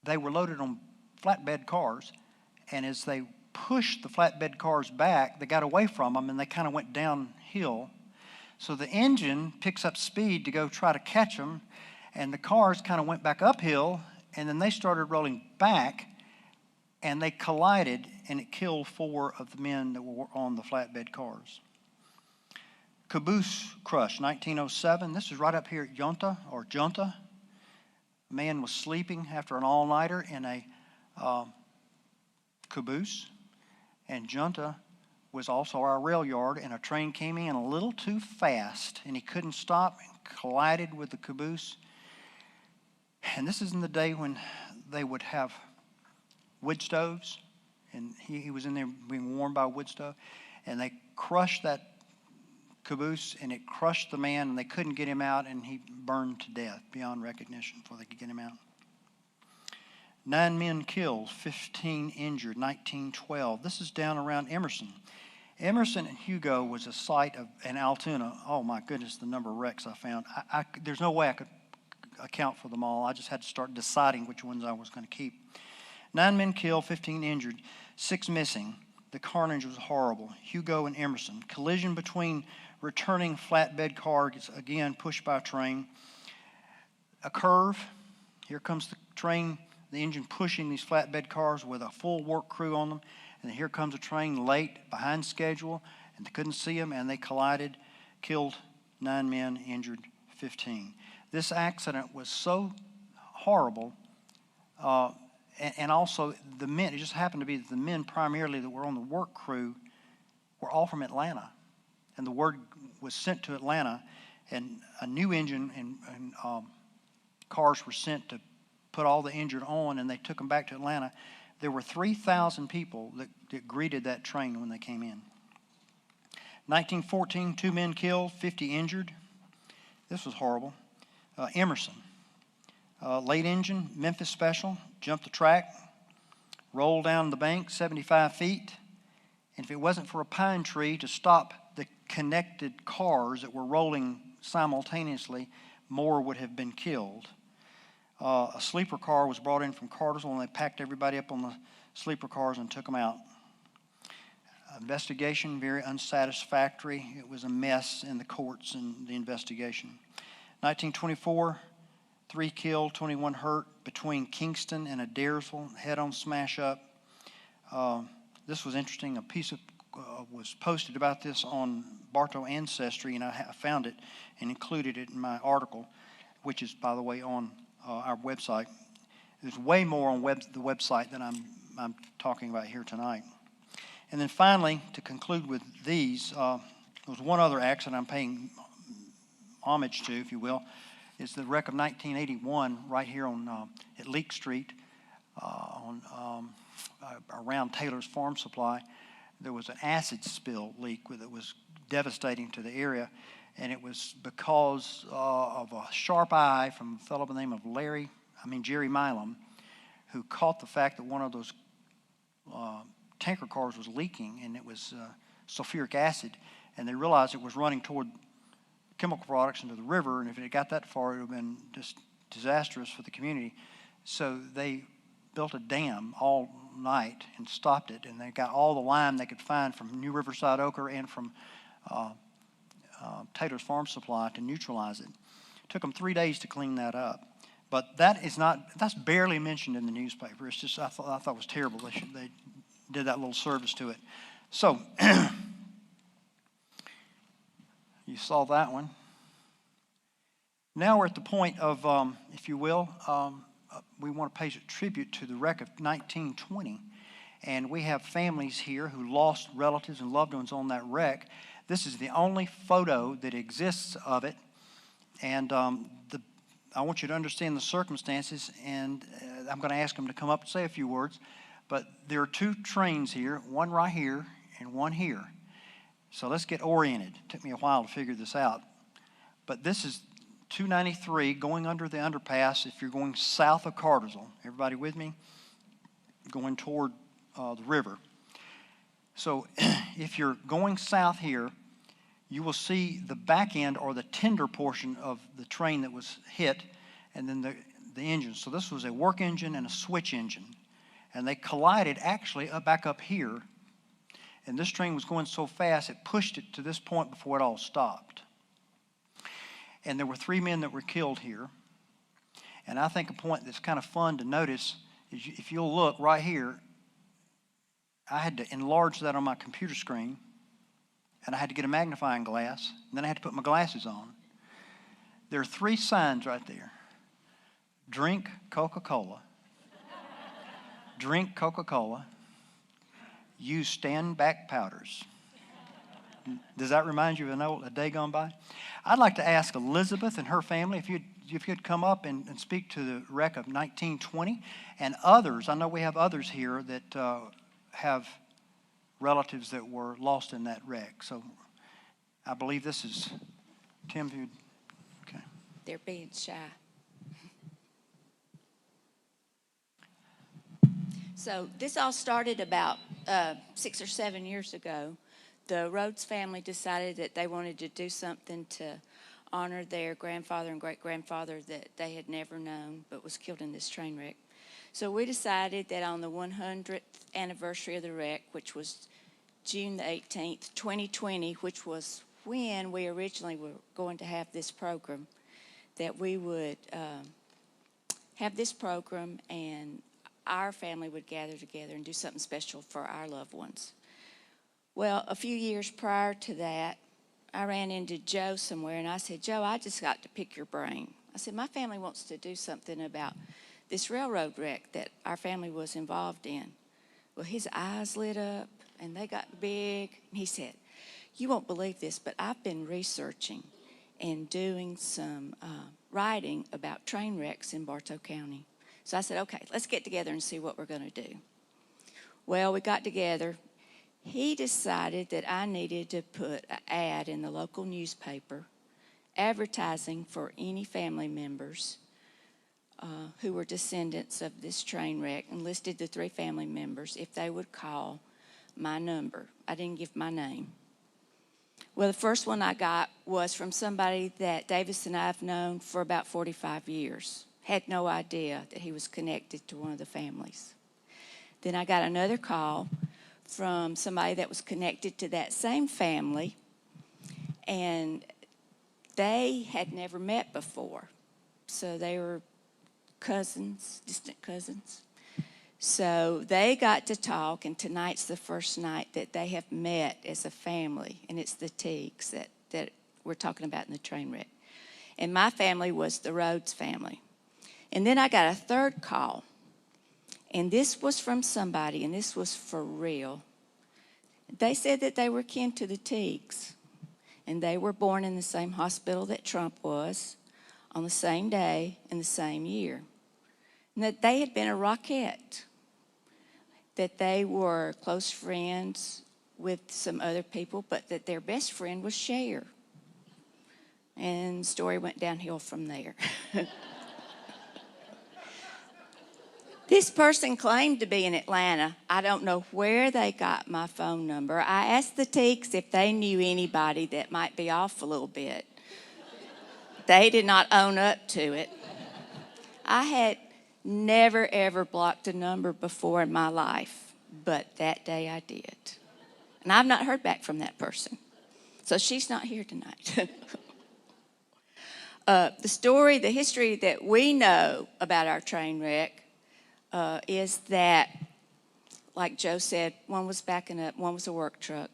they were loaded on flatbed cars, and as they pushed the flatbed cars back, they got away from them, and they kind of went downhill. So the engine picks up speed to go try to catch them, and the cars kind of went back uphill, and then they started rolling back, and they collided, and it killed 4 of the men that were on the flatbed cars. Caboose crush, 1907. This is right up here at Junta. A man was sleeping after an all-nighter in a caboose, and Junta was also our rail yard, and a train came in a little too fast, and he couldn't stop and collided with the caboose. And this is in the day when they would have wood stoves, and he was in there being warmed by a wood stove, and they crushed that caboose, and it crushed the man, and they couldn't get him out, and he burned to death beyond recognition before they could get him out. 9 men killed, 15 injured, 1912. This is down around Emerson. Emerson and Hugo was a site of, and Altoona, oh my goodness, the number of wrecks I found. There's no way I could account for them all. I just had to start deciding which ones I was going to keep. 9 men killed, 15 injured, 6 missing. The carnage was horrible. Hugo and Emerson. Collision between returning flatbed cars, again pushed by a train. A curve. Here comes the train, the engine pushing these flatbed cars with a full work crew on them. And here comes a train late, behind schedule, and they couldn't see them, and they collided, killed 9 men, injured 15. This accident was so horrible, and also the men, it just happened to be that the men primarily that were on the work crew were all from Atlanta. And the word was sent to Atlanta, and a new engine and cars were sent to put all the injured on, and they took them back to Atlanta. There were 3,000 people that greeted that train when they came in. 1914, 2 men killed, 50 injured. This was horrible. Emerson, late engine, Memphis Special, jumped the track, rolled down the bank 75 feet. And if it wasn't for a pine tree to stop the connected cars that were rolling simultaneously, more would have been killed. A sleeper car was brought in from Cartersville, and they packed everybody up on the sleeper cars and took them out. Investigation, very unsatisfactory. It was a mess in the courts and the investigation. 1924, 3 killed, 21 hurt between Kingston and Adairsville, head-on smash-up. This was interesting. A piece was posted about this on Bartow Ancestry, and I found it and included it in my article, which is, by the way, on our website. There's way more on the website than I'm talking about here tonight. And then finally, to conclude with these, there was one other accident I'm paying homage to, if you will, is the wreck of 1981 right here on at Leak Street around Taylor's Farm Supply. There was an acid spill leak that was devastating to the area, and it was because of a sharp eye from a fellow by the name of Jerry Milam, who caught the fact that one of those tanker cars was leaking, and it was sulfuric acid, and they realized it was running toward chemical products into the river, and if it had got that far, it would have been just disastrous for the community. So they built a dam all night and stopped it, and they got all the lime they could find from New Riverside Ochre and from Taylor's Farm Supply to neutralize it. It took them 3 days to clean that up. But that's barely mentioned in the newspaper. It's just, I thought it was terrible. They did that little service to it. So, you saw that one. Now we're at the point of, if you will, we want to pay tribute to the wreck of 1920. And we have families here who lost relatives and loved ones on that wreck. This is the only photo that exists of it. And I want you to understand the circumstances, and I'm going to ask them to come up and say a few words. But there are 2 trains here, one right here and one here. So let's get oriented. It took me a while to figure this out. But this is 293 going under the underpass if you're going south of Cartersville. Everybody with me? Going toward the river. So if you're going south here, you will see the back end or the tender portion of the train that was hit, and then the engine. So this was a work engine and a switch engine. And they collided actually back up here. And this train was going so fast, it pushed it to this point before it all stopped. And there were 3 men that were killed here. And I think a point that's kind of fun to notice is if you'll look right here, I had to enlarge that on my computer screen, and I had to get a magnifying glass, and then I had to put my glasses on. There are 3 signs right there. Drink Coca-Cola. Drink Coca-Cola. Use stand-back powders. Does that remind you of a day gone by? I'd like to ask Elizabeth and her family if you'd come up and speak to the wreck of 1920, and others. I know we have others here that have relatives that were lost in that wreck. So I believe this is Tim. Okay. They're being shy. So this all started about 6 or 7 years ago. The Rhodes family decided that they wanted to do something to honor their grandfather and great-grandfather that they had never known but was killed in this train wreck. So we decided that on the 100th anniversary of the wreck, which was June the 18th, 2020, which was when we originally were going to have this program, that we would have this program and our family would gather together and do something special for our loved ones. Well, a few years prior to that, I ran into Joe somewhere, and I said, Joe, I just got to pick your brain. I said, my family wants to do something about this railroad wreck that our family was involved in. Well, his eyes lit up, and they got big. And he said, you won't believe this, but I've been researching and doing some writing about train wrecks in Bartow County. So I said, okay, let's get together and see what we're going to do. Well, we got together. He decided that I needed to put an ad in the local newspaper advertising for any family members who were descendants of this train wreck, and listed the 3 family members if they would call my number. I didn't give my name. Well, the first one I got was from somebody that Davis and I have known for about 45 years. Had no idea that he was connected to one of the families. Then I got another call from somebody that was connected to that same family, and they had never met before. So they were cousins, distant cousins. So they got to talk, and tonight's the first night that they have met as a family, and it's the Teagues that we're talking about in the train wreck. And my family was the Rhodes family. And then I got a third call, and this was from somebody, and this was for real. They said that they were kin to the Teagues, and they were born in the same hospital that Trump was, on the same day in the same year. And that they had been a Rockette, that they were close friends with some other people, but that their best friend was Cher. And the story went downhill from there. This person claimed to be in Atlanta. I don't know where they got my phone number. I asked the Teagues if they knew anybody that might be off a little bit. They did not own up to it. I had never, ever blocked a number before in my life, but that day I did. And I've not heard back from that person. So she's not here tonight. The history that we know about our train wreck is that, like Joe said, one was backing up, one was a work truck,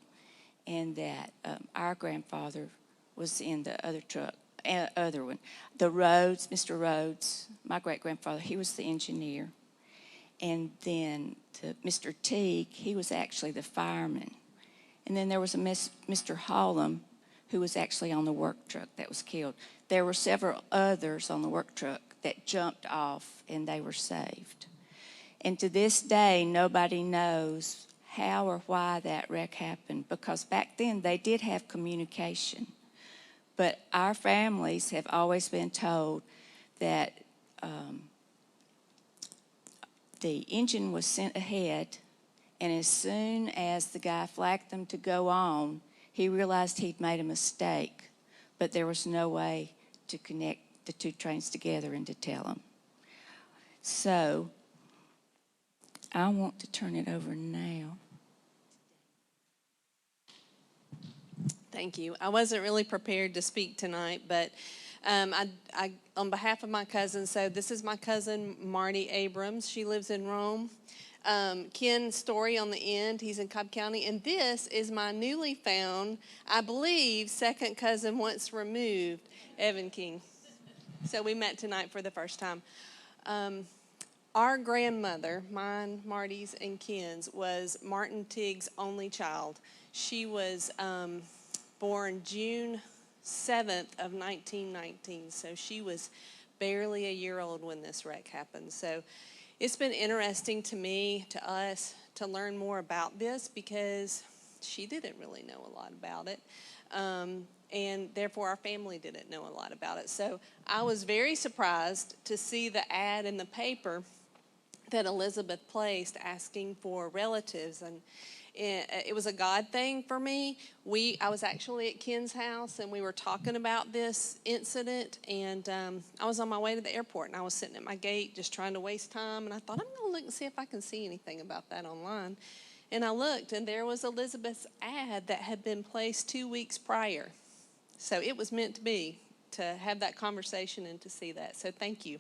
and that our grandfather was in the other truck, other one. The Rhodes, Mr. Rhodes, my great-grandfather, he was the engineer. And then Mr. Teague, he was actually the fireman. And then there was a Mr. Hallam, who was actually on the work truck that was killed. There were several others on the work truck that jumped off, and they were saved. And to this day, nobody knows how or why that wreck happened, because back then they did have communication. But our families have always been told that the engine was sent ahead, and as soon as the guy flagged them to go on, he realized he'd made a mistake, but there was no way to connect the 2 trains together and to tell them. So I want to turn it over now. Thank you. I wasn't really prepared to speak tonight, but I, on behalf of my cousin, so this is my cousin Marty Abrams. She lives in Rome. Ken Story on the end, he's in Cobb County. And this is my newly found, I believe, second cousin once removed, Evan King. So we met tonight for the first time. Our grandmother, mine, Marty's, and Ken's, was Martin Teague's only child. She was born June 7th of 1919, so she was barely a year old when this wreck happened. So it's been interesting to me, to us, to learn more about this, because she didn't really know a lot about it. And therefore our family didn't know a lot about it. So I was very surprised to see the ad in the paper that Elizabeth placed asking for relatives, and it was a God thing for me. I was actually at Ken's house, and we were talking about this incident, and I was on my way to the airport, and I was sitting at my gate just trying to waste time, and I thought, I'm going to look and see if I can see anything about that online. And I looked, and there was Elizabeth's ad that had been placed 2 weeks prior. So it was meant to be, to have that conversation and to see that. So thank you.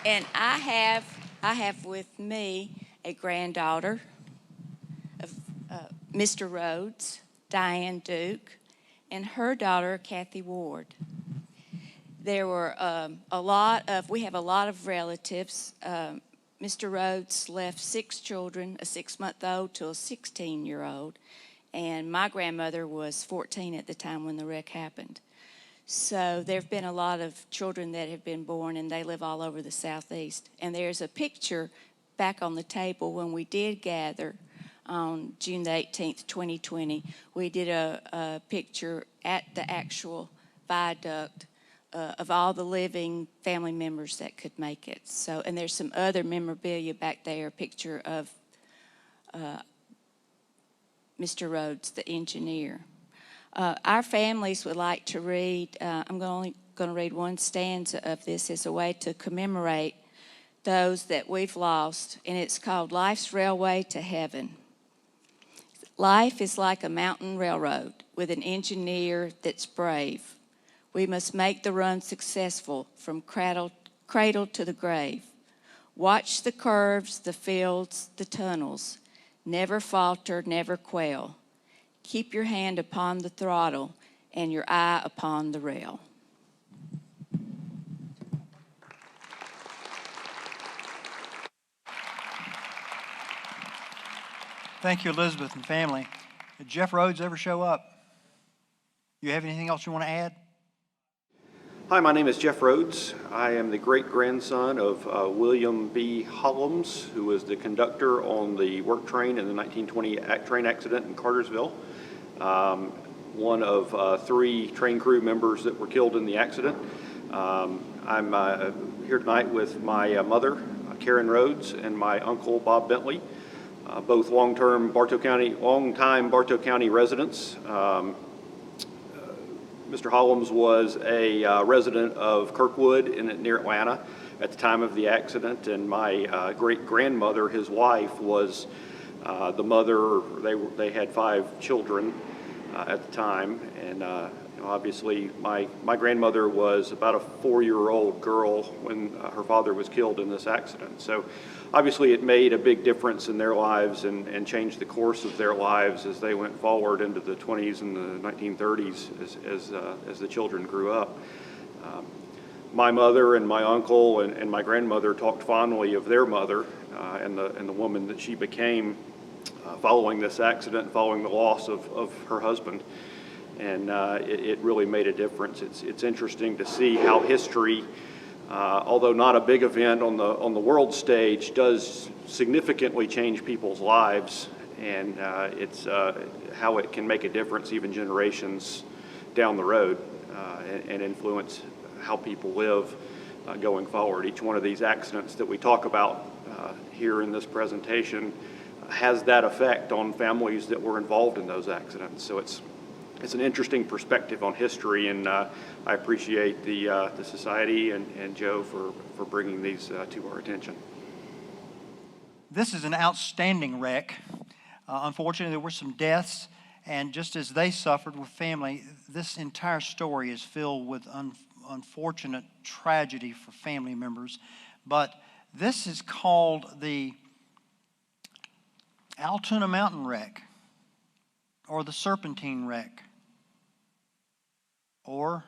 And I have with me a granddaughter of Mr. Rhodes, Diane Duke, and her daughter, Kathy Ward. There were we have a lot of relatives. Mr. Rhodes left 6 children, a 6-month-old to a 16-year-old, and my grandmother was 14 at the time when the wreck happened. So there have been a lot of children that have been born, and they live all over the Southeast. And there's a picture back on the table when we did gather on June the 18th, 2020. We did a picture at the actual viaduct of all the living family members that could make it. So, and there's some other memorabilia back there, a picture of Mr. Rhodes, the engineer. Our families would like to read, I'm only going to read one stanza of this as a way to commemorate those that we've lost, and it's called Life's Railway to Heaven. Life is like a mountain railroad with an engineer that's brave. We must make the run successful from cradle to the grave. Watch the curves, the fields, the tunnels. Never falter, never quail. Keep your hand upon the throttle and your eye upon the rail. Thank you, Elizabeth and family. Did Jeff Rhodes ever show up? You have anything else you want to add? Hi, my name is Jeff Rhodes. I am the great-grandson of William B. Hollums, who was the conductor on the work train in the 1920 train accident in Cartersville. One of 3 train crew members that were killed in the accident. I'm here tonight with my mother, Karen Rhodes, and my uncle, Bob Bentley, both long-time Bartow County residents. Mr. Hollums was a resident of Kirkwood near Atlanta at the time of the accident, and my great-grandmother, his wife, was the mother. They had 5 children at the time, and obviously my grandmother was about a 4-year-old girl when her father was killed in this accident. So obviously it made a big difference in their lives and changed the course of their lives as they went forward into the 20s and the 1930s as the children grew up. My mother and my uncle and my grandmother talked fondly of their mother and the woman that she became following this accident, following the loss of her husband. And it really made a difference. It's interesting to see how history, although not a big event on the world stage, does significantly change people's lives, and it's how it can make a difference even generations down the road and influence how people live going forward. Each one of these accidents that we talk about here in this presentation has that effect on families that were involved in those accidents. So it's an interesting perspective on history, and I appreciate the Society and Joe for bringing these to our attention. This is an outstanding wreck. Unfortunately, there were some deaths, and just as they suffered with family, this entire story is filled with unfortunate tragedy for family members. But this is called the Altoona Mountain wreck, or the Serpentine wreck, or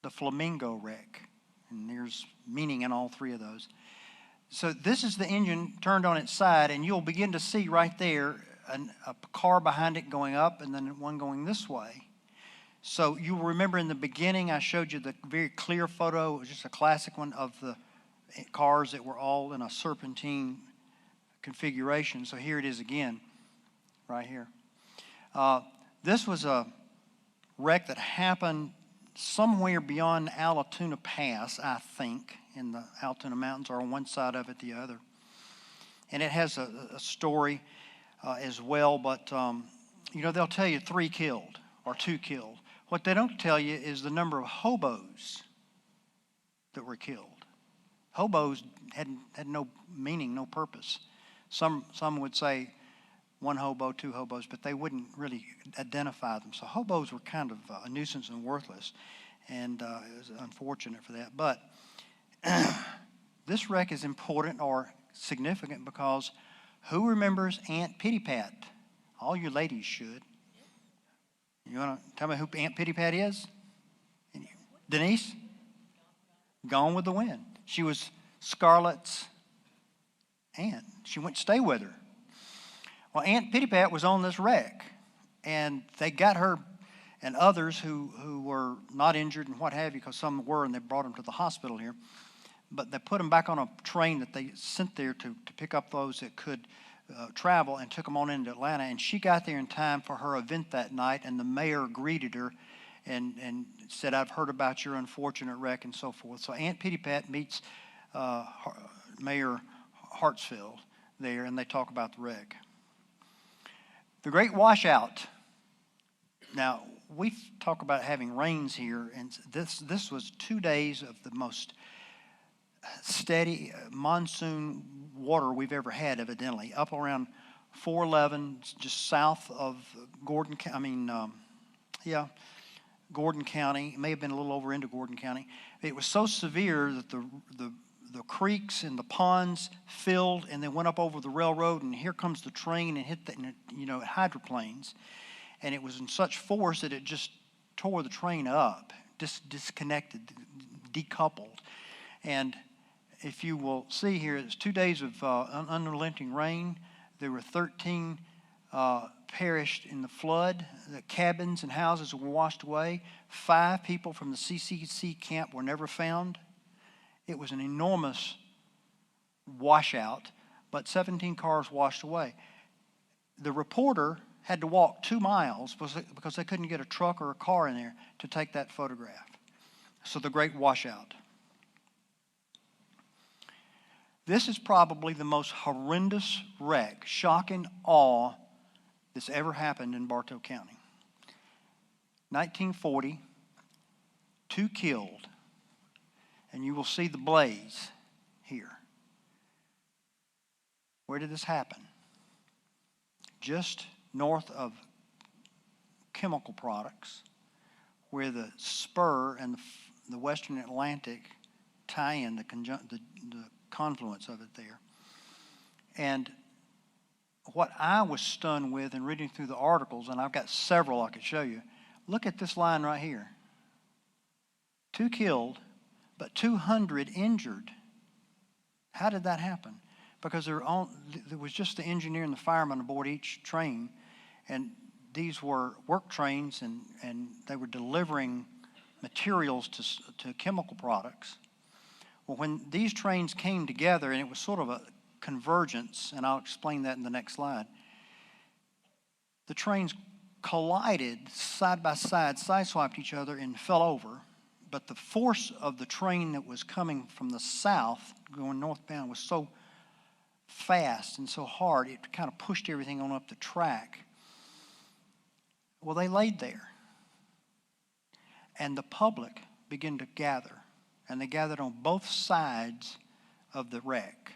the Flamingo wreck. And there's meaning in all 3 of those. So this is the engine turned on its side, and you'll begin to see right there a car behind it going up and then one going this way. So you'll remember in the beginning I showed you the very clear photo, it was just a classic one, of the cars that were all in a serpentine configuration. So here it is again, right here. This was a wreck that happened somewhere beyond Altoona Pass, I think, in the Altoona Mountains, or on one side of it, the other. And it has a story as well, but they'll tell you 3 killed or 2 killed. What they don't tell you is the number of hobos that were killed. Hobos had no meaning, no purpose. Some would say 1 hobo, 2 hobos, but they wouldn't really identify them. So hobos were kind of a nuisance and worthless, and it was unfortunate for that. But this wreck is important or significant because who remembers Aunt Pitty Pat? All you ladies should. You want to tell me who Aunt Pitty Pat is? Denise? Gone with the Wind. She was Scarlett's aunt. She went to stay with her. Well, Aunt Pitty Pat was on this wreck, and they got her and others who were not injured and what have you, because some were, and they brought them to the hospital here. But they put them back on a train that they sent there to pick up those that could travel, and took them on into Atlanta. And she got there in time for her event that night, and the mayor greeted her and said, "I've heard about your unfortunate wreck," and so forth. So Aunt Pitty Pat meets Mayor Hartsfield there, and they talk about the wreck. The Great Washout. Now, we talk about having rains here, and this was 2 days of the most steady monsoon water we've ever had, evidently. Up around 411, just south of Gordon County. It may have been a little over into Gordon County. It was so severe that the creeks and the ponds filled, and they went up over the railroad, and here comes the train and hit the hydroplanes. And it was in such force that it just tore the train up, disconnected, decoupled. And if you will see here, it's 2 days of unrelenting rain. There were 13 perished in the flood. The cabins and houses were washed away. 5 people from the CCC camp were never found. It was an enormous washout, but 17 cars washed away. The reporter had to walk 2 miles because they couldn't get a truck or a car in there to take that photograph. So the Great Washout. This is probably the most horrendous wreck, shock and awe that's ever happened in Bartow County. 1940, 2 killed, and you will see the blaze here. Where did this happen? Just north of Chemical Products, where the spur and the Western Atlantic tie in, the confluence of it there. And what I was stunned with in reading through the articles, and I've got several I could show you, look at this line right here. 2 killed, but 200 injured. How did that happen? Because there was just the engineer and the fireman aboard each train, and these were work trains, and they were delivering materials to Chemical Products. Well, when these trains came together, and it was sort of a convergence, and I'll explain that in the next slide, the trains collided side by side, sideswiped each other, and fell over. But the force of the train that was coming from the south, going northbound, was so fast and so hard, it kind of pushed everything on up the track. Well, they laid there. And the public began to gather. And they gathered on both sides of the wreck.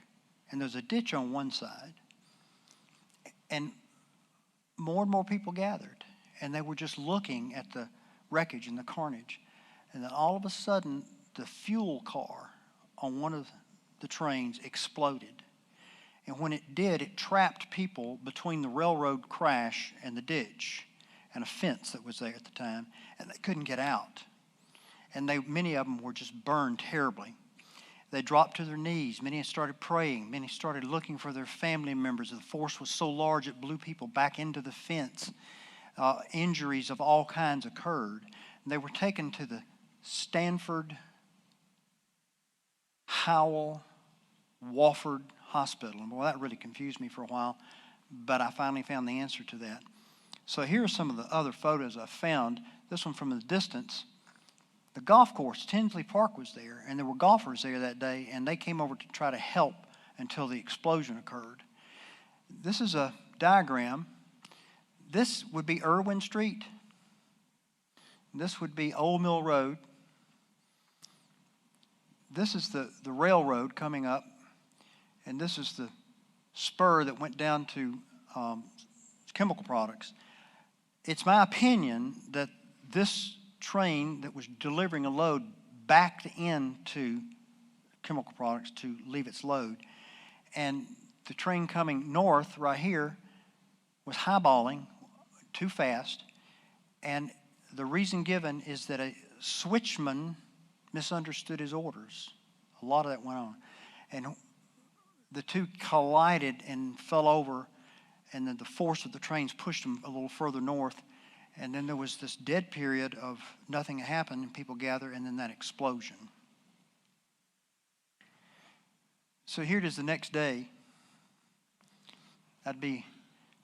And there's a ditch on one side. And more people gathered. And they were just looking at the wreckage and the carnage. And then all of a sudden, the fuel car on one of the trains exploded. And when it did, it trapped people between the railroad crash and the ditch and a fence that was there at the time, and they couldn't get out. And many of them were just burned terribly. They dropped to their knees. Many started praying. Many started looking for their family members. The force was so large it blew people back into the fence. Injuries of all kinds occurred. And they were taken to the Stanford, Howell, Wofford Hospital. Well, that really confused me for a while, but I finally found the answer to that. So here are some of the other photos I found. This one from the distance. The golf course, Tinsley Park, was there, and there were golfers there that day, and they came over to try to help until the explosion occurred. This is a diagram. This would be Irwin Street. This would be Old Mill Road. This is the railroad coming up, and this is the spur that went down to Chemical Products. It's my opinion that this train that was delivering a load backed into Chemical Products to leave its load. And the train coming north right here was highballing too fast. And the reason given is that a switchman misunderstood his orders. A lot of that went on. And the two collided and fell over, and then the force of the trains pushed them a little further north. And then there was this dead period of nothing happened, and people gather, and then that explosion. So here it is the next day. That'd be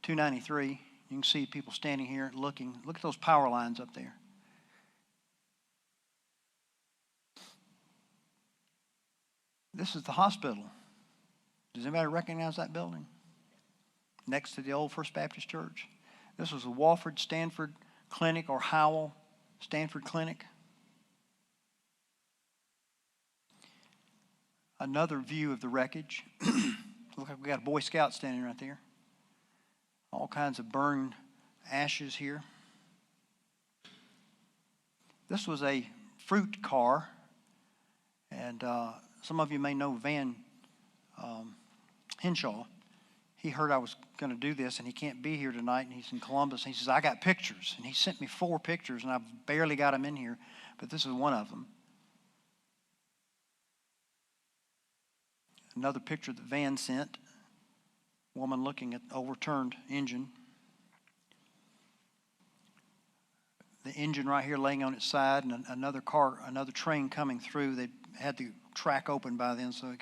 293. You can see people standing here looking. Look at those power lines up there. This is the hospital. Does anybody recognize that building? Next to the old First Baptist Church. This was the Walford Stanford Clinic, or Howell Stanford Clinic. Another view of the wreckage. Look like we got a Boy Scout standing right there. All kinds of burned ashes here. This was a fruit car, and some of you may know Van Henshaw. He heard I was going to do this, and he can't be here tonight, and he's in Columbus. And he says, I got pictures. And he sent me 4 pictures, and I've barely got them in here, but this is one of them. Another picture that Van sent, woman looking at overturned engine. The engine right here laying on its side, and another train coming through. They had the track open by then so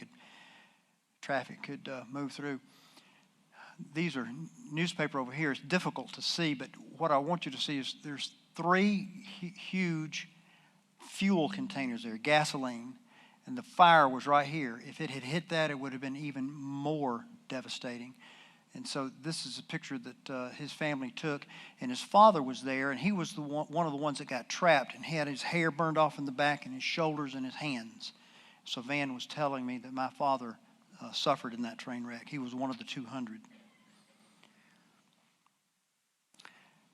traffic could move through. These are newspaper over here. It's difficult to see, but what I want you to see is there's 3 huge fuel containers there, gasoline, and the fire was right here. If it had hit that, it would have been even more devastating. And so this is a picture that his family took, and his father was there, and he was one of the ones that got trapped, and he had his hair burned off in the back and his shoulders and his hands. So Van was telling me that my father suffered in that train wreck. He was one of the 200.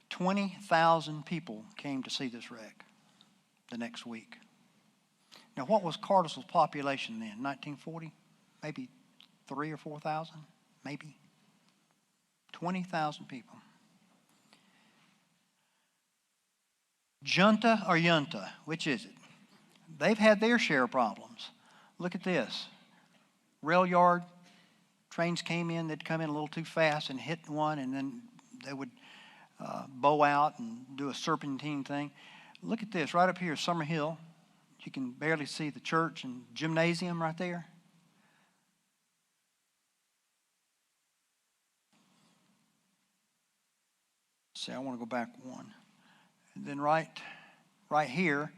20,000 people came to see this wreck the next week. Now, what was Cartersville's population then? 1940? Maybe 3,000 or 4,000? Maybe. 20,000 people. Junta or Yunta? Which is it? They've had their share of problems. Look at this. Rail yard, trains came in, they'd come in a little too fast and hit one, and then they would bow out and do a serpentine thing. Look at this, right up here, Summer Hill. You can barely see the church and gymnasium right there. See, I want to go back one. And then right here,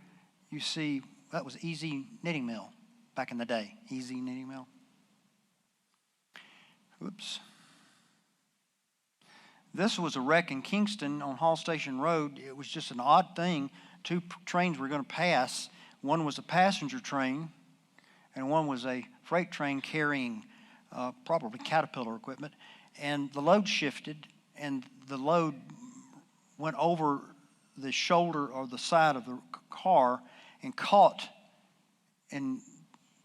you see, that was Easy Knitting Mill back in the day. Easy Knitting Mill. Oops. This was a wreck in Kingston on Hall Station Road. It was just an odd thing. 2 trains were going to pass. One was a passenger train, and one was a freight train carrying probably Caterpillar equipment. And the load shifted, and the load went over the shoulder or the side of the car and caught in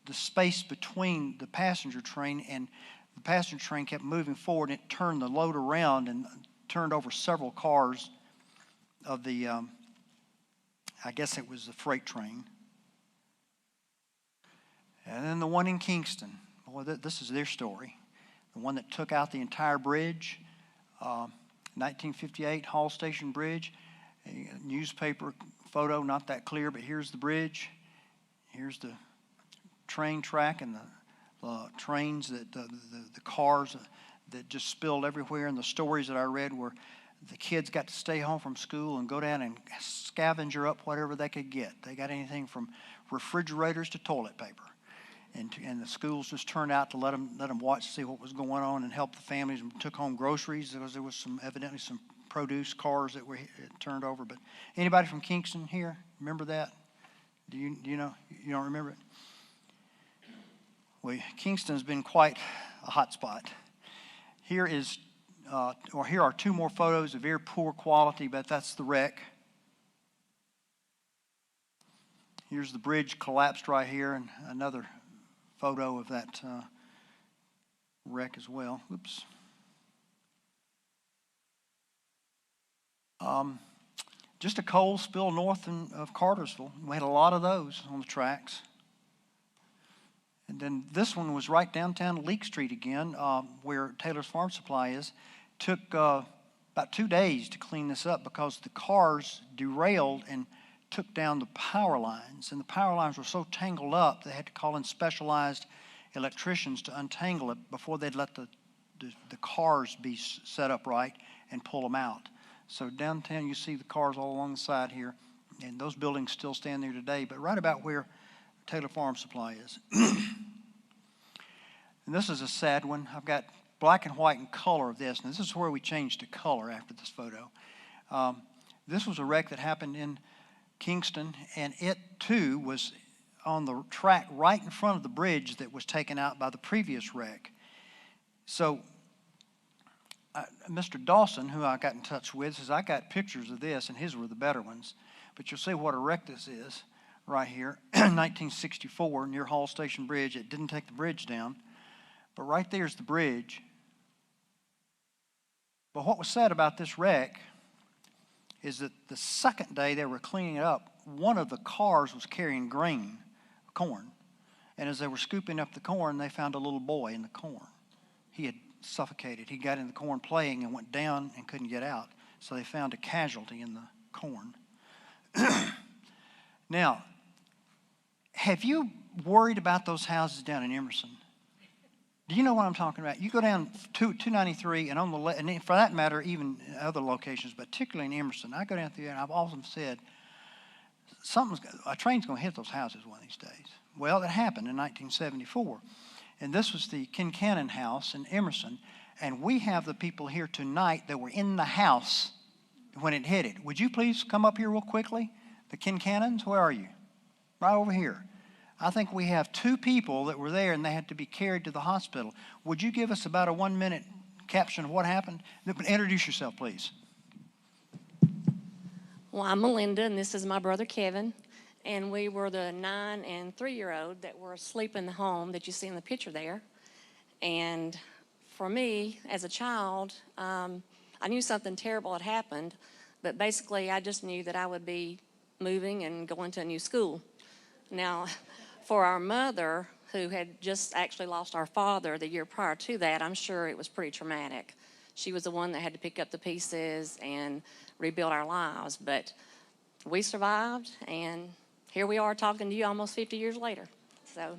the space between the passenger train, and the passenger train kept moving forward, and it turned the load around and turned over several cars of the, I guess it was the freight train. And then the one in Kingston. Boy, this is their story. The one that took out the entire bridge, 1958 Hall Station Bridge. A newspaper photo, not that clear, but here's the bridge. Here's the train track and the trains, that the cars that just spilled everywhere. And the stories that I read were the kids got to stay home from school and go down and scavenger up whatever they could get. They got anything from refrigerators to toilet paper. And the schools just turned out to let them watch, see what was going on, and help the families, and took home groceries because there was evidently some produce cars that were turned over. But anybody from Kingston here remember that? Do you know? You don't remember it? Well, Kingston's been quite a hot spot. Here are 2 more photos of very poor quality, but that's the wreck. Here's the bridge collapsed right here, and another photo of that wreck as well. Oops. Just a coal spill north of Cartersville. We had a lot of those on the tracks. And then this one was right downtown Leak Street again, where Taylor's Farm Supply is. Took about 2 days to clean this up because the cars derailed and took down the power lines. And the power lines were so tangled up, they had to call in specialized electricians to untangle it before they'd let the cars be set up right and pull them out. So downtown, you see the cars all along the side here, and those buildings still stand there today, but right about where Taylor Farm Supply is. And this is a sad one. I've got black and white and color of this, and this is where we changed to color after this photo. This was a wreck that happened in Kingston, and it too was on the track right in front of the bridge that was taken out by the previous wreck. So Mr. Dawson, who I got in touch with, says, I got pictures of this, and his were the better ones. But you'll see what a wreck this is right here. 1964, near Hall Station Bridge. It didn't take the bridge down. But right there's the bridge. But what was said about this wreck is that the second day they were cleaning it up, one of the cars was carrying corn. And as they were scooping up the corn, they found a little boy in the corn. He had suffocated. He got in the corn playing and went down and couldn't get out. So they found a casualty in the corn. Now, have you worried about those houses down in Emerson? Do you know what I'm talking about? You go down 293 and on the left, and for that matter, even other locations, but particularly in Emerson, I go down through there and I've often said, a train's going to hit those houses one of these days. Well, it happened in 1974. And this was the Kincannon house in Emerson. And we have the people here tonight that were in the house when it hit it. Would you please come up here real quickly? The Kincannons, where are you? Right over here. I think we have 2 people that were there and they had to be carried to the hospital. Would you give us about a 1-minute caption of what happened? Introduce yourself, please. Well, I'm Melinda, and this is my brother Kevin. And we were the 9 and 3-year-old that were asleep in the home that you see in the picture there. And for me, as a child, I knew something terrible had happened, but basically I just knew that I would be moving and going to a new school. Now, for our mother, who had just actually lost our father the year prior to that, I'm sure it was pretty traumatic. She was the one that had to pick up the pieces and rebuild our lives, but we survived, and here we are talking to you almost 50 years later. So.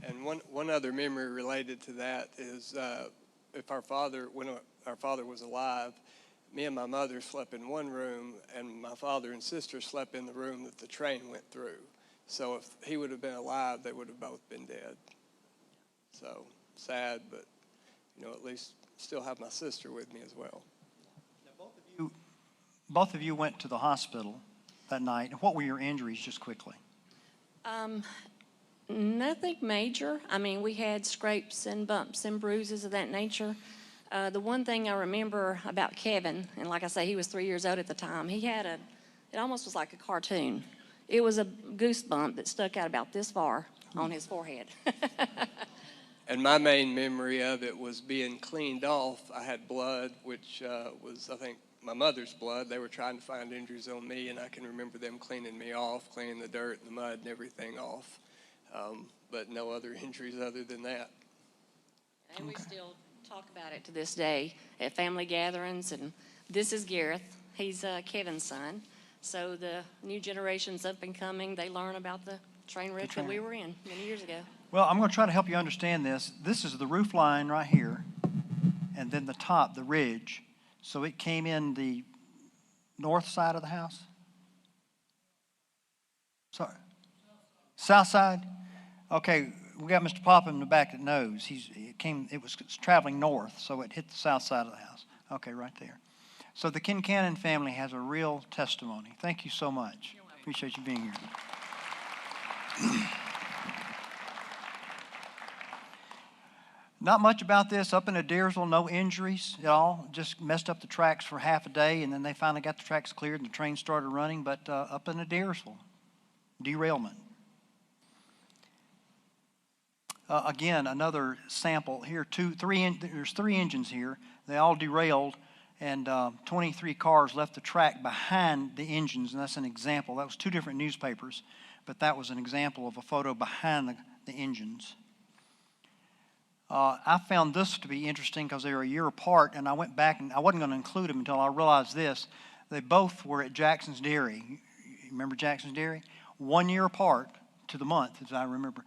And one other memory related to that is when our father was alive, me and my mother slept in one room, and my father and sister slept in the room that the train went through. So if he would have been alive, they would have both been dead. So sad, but at least still have my sister with me as well. Now, both of you went to the hospital that night. What were your injuries, just quickly? Nothing major. I mean, we had scrapes and bumps and bruises of that nature. The one thing I remember about Kevin, and like I say, he was 3 years old at the time, he had it almost was like a cartoon. It was a goose bump that stuck out about this far on his forehead. And my main memory of it was being cleaned off. I had blood, which was, I think, my mother's blood. They were trying to find injuries on me, and I can remember them cleaning me off, cleaning the dirt and the mud and everything off. But no other injuries other than that. And we still talk about it to this day at family gatherings. And this is Gareth. He's Kevin's son. So the new generations up and coming, they learn about the train wreck that we were in many years ago. Well, I'm going to try to help you understand this. This is the roof line right here, and then the top, the ridge. So it came in the north side of the house? Sorry. South side? Okay, we got Mr. Popham in the back that knows. It was traveling north, so it hit the south side of the house. Okay, right there. So the Kincannon family has a real testimony. Thank you so much. Appreciate you being here. Not much about this. Up in Adairsville, no injuries at all. Just messed up the tracks for half a day, and then they finally got the tracks cleared and the train started running. But up in Adairsville, derailment. Again, another sample here. There's 3 engines here. They all derailed, and 23 cars left the track behind the engines, and that's an example. That was 2 different newspapers, but that was an example of a photo behind the engines. I found this to be interesting because they were a year apart, and I went back and I wasn't going to include them until I realized this. They both were at Jackson's Dairy. You remember Jackson's Dairy? 1 year apart to the month, as I remember.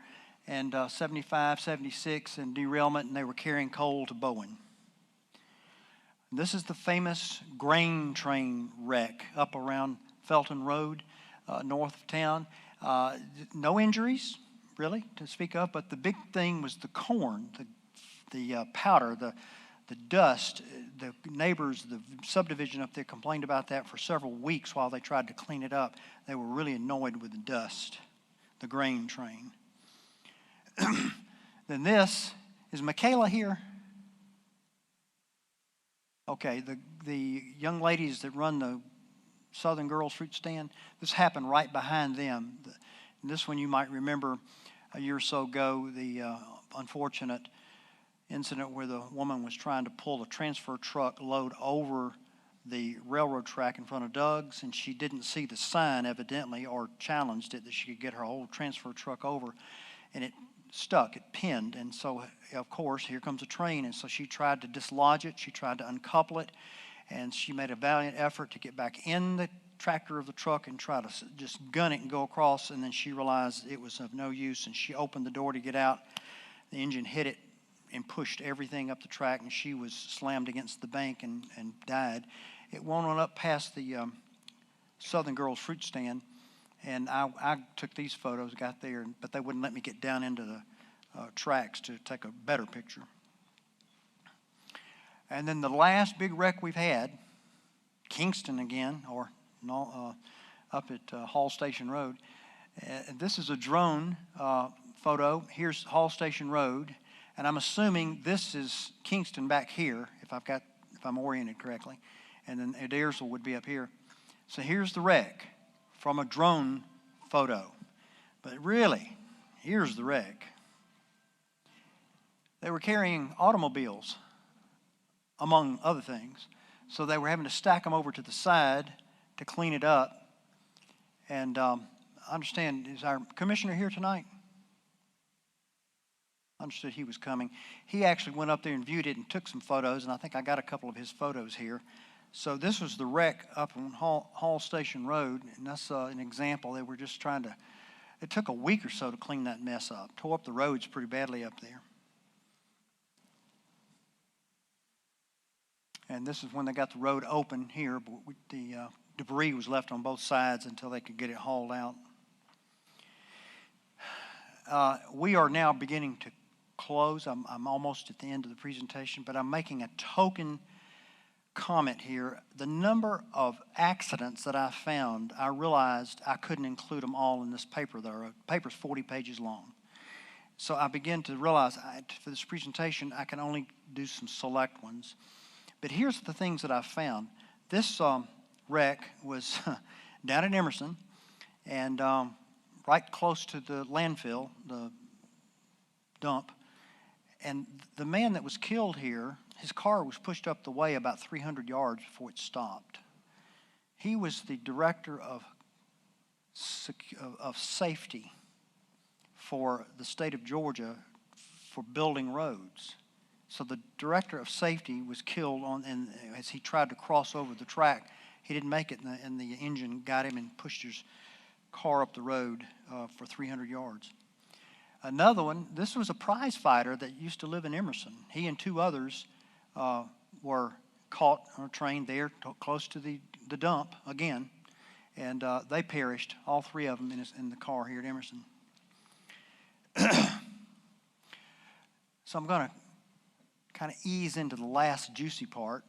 And 75, 76, and derailment, and they were carrying coal to Bowen. This is the famous grain train wreck up around Felton Road, north of town. No injuries, really, to speak of, but the big thing was the corn, the powder, the dust. The neighbors, the subdivision up there complained about that for several weeks while they tried to clean it up. They were really annoyed with the dust, the grain train. Then this, is Michaela here? Okay, the young ladies that run the Southern Girls Fruit Stand, this happened right behind them. This one you might remember a year or so ago, the unfortunate incident where the woman was trying to pull the transfer truck load over the railroad track in front of Doug's, and she didn't see the sign evidently, or challenged it that she could get her whole transfer truck over, and it stuck, it pinned, and so of course here comes a train, and so she tried to dislodge it, she tried to uncouple it, and she made a valiant effort to get back in the tractor of the truck and try to just gun it and go across, and then she realized it was of no use, and she opened the door to get out. The engine hit it and pushed everything up the track, and she was slammed against the bank and died. It went on up past the Southern Girls Fruit Stand, and I took these photos, got there, but they wouldn't let me get down into the tracks to take a better picture. And then the last big wreck we've had, Kingston again, or up at Hall Station Road. This is a drone photo. Here's Hall Station Road, and I'm assuming this is Kingston back here, if I'm oriented correctly, and then Adairsville would be up here. So here's the wreck from a drone photo. But really, here's the wreck. They were carrying automobiles, among other things. So they were having to stack them over to the side to clean it up. And I understand, is our commissioner here tonight? I understood he was coming. He actually went up there and viewed it and took some photos, and I think I got a couple of his photos here. So this was the wreck up on Hall Station Road, and that's an example. They were just trying to, it took a week or so to clean that mess up. Tore up the roads pretty badly up there. And this is when they got the road open here, but the debris was left on both sides until they could get it hauled out. We are now beginning to close. I'm almost at the end of the presentation, but I'm making a token comment here. The number of accidents that I found, I realized I couldn't include them all in this paper that I wrote. The paper's 40 pages long. So I began to realize for this presentation, I can only do some select ones. But here's the things that I found. This wreck was down in Emerson, and right close to the landfill, the dump. And the man that was killed here, his car was pushed up the way about 300 yards before it stopped. He was the director of safety for the state of Georgia for building roads. So the director of safety was killed and as he tried to cross over the track. He didn't make it, and the engine got him and pushed his car up the road for 300 yards. Another one, this was a prize fighter that used to live in Emerson. He and two others were caught on a train there close to the dump again, and they perished, all three of them in the car here at Emerson. So I'm going to kind of ease into the last juicy part.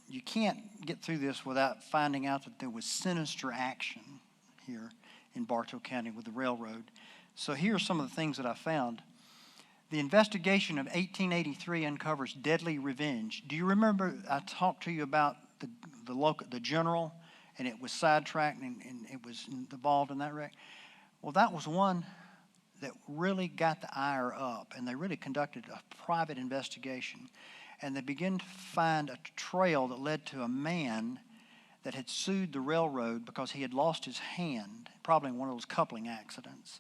You can't get through this without finding out that there was sinister action here in Bartow County with the railroad. So here are some of the things that I found. The investigation of 1883 uncovers deadly revenge. Do you remember I talked to you about the general, and it was sidetracked and it was involved in that wreck? Well, that was one that really got the ire up, and they really conducted a private investigation. And they began to find a trail that led to a man that had sued the railroad because he had lost his hand, probably in one of those coupling accidents.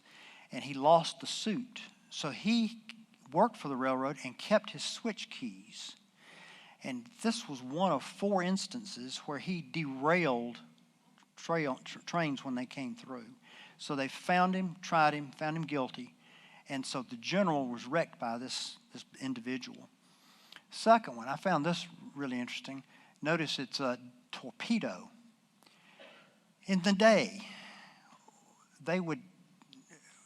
And he lost the suit So he worked for the railroad and kept his switch keys. And this was one of 4 instances where he derailed trains when they came through. So they found him, tried him, found him guilty. And so the general was wrecked by this individual. Second one, I found this really interesting. Notice it's a torpedo. In the day, they would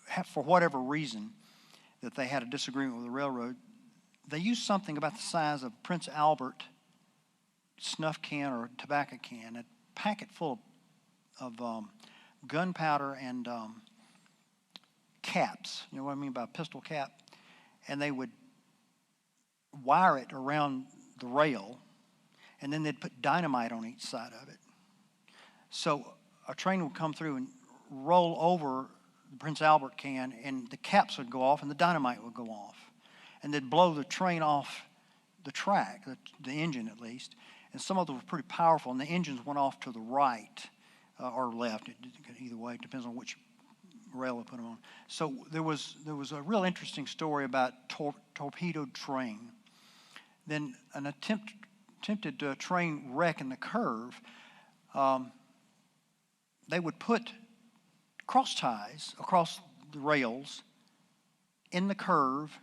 have, for whatever reason, that they had a disagreement with the railroad, they used something about the size of Prince Albert snuff can or tobacco can, a packet full of gunpowder and caps. You know what I mean by a pistol cap? And they would wire it around the rail, and then they'd put dynamite on each side of it. So a train would come through and roll over the Prince Albert can, and the caps would go off and the dynamite would go off. And they'd blow the train off the track, the engine at least. And some of them were pretty powerful, and the engines went off to the right or left. Either way, it depends on which rail they put them on. So there was a real interesting story about torpedoed train. Then an attempted train wreck in the curve. They would put cross ties across the rails in the curve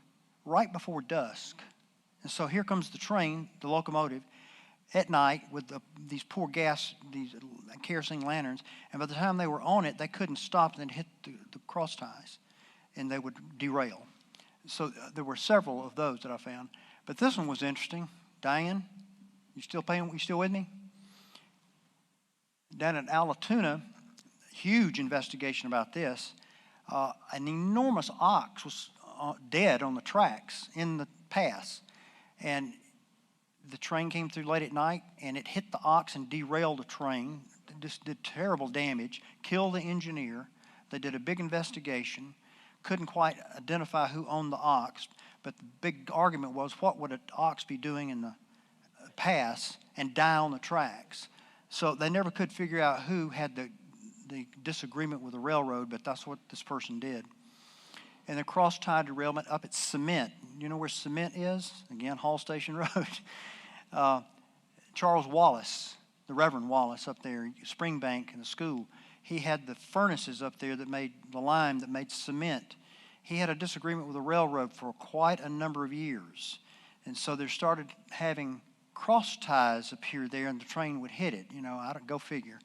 right before dusk. And so here comes the train, the locomotive, at night with these poor these kerosene lanterns. And by the time they were on it, they couldn't stop and then hit the cross ties, and they would derail. So there were several of those that I found. But this one was interesting. Diane, you still with me? Down at Altoona, huge investigation about this. An enormous ox was dead on the tracks in the pass. And the train came through late at night, and it hit the ox and derailed the train. It just did terrible damage, killed the engineer. They did a big investigation, couldn't quite identify who owned the ox, but the big argument was, what would an ox be doing in the pass and die on the tracks? So they never could figure out who had the disagreement with the railroad, but that's what this person did. And the cross-tie derailment up at Cement. You know where Cement is? Again, Hall Station Road. Charles Wallace, the Reverend Wallace up there, Springbank in the school, he had the furnaces up there that made the lime that made cement. He had a disagreement with the railroad for quite a number of years. And so they started having cross ties appear there, and the train would hit it. You know, go figure.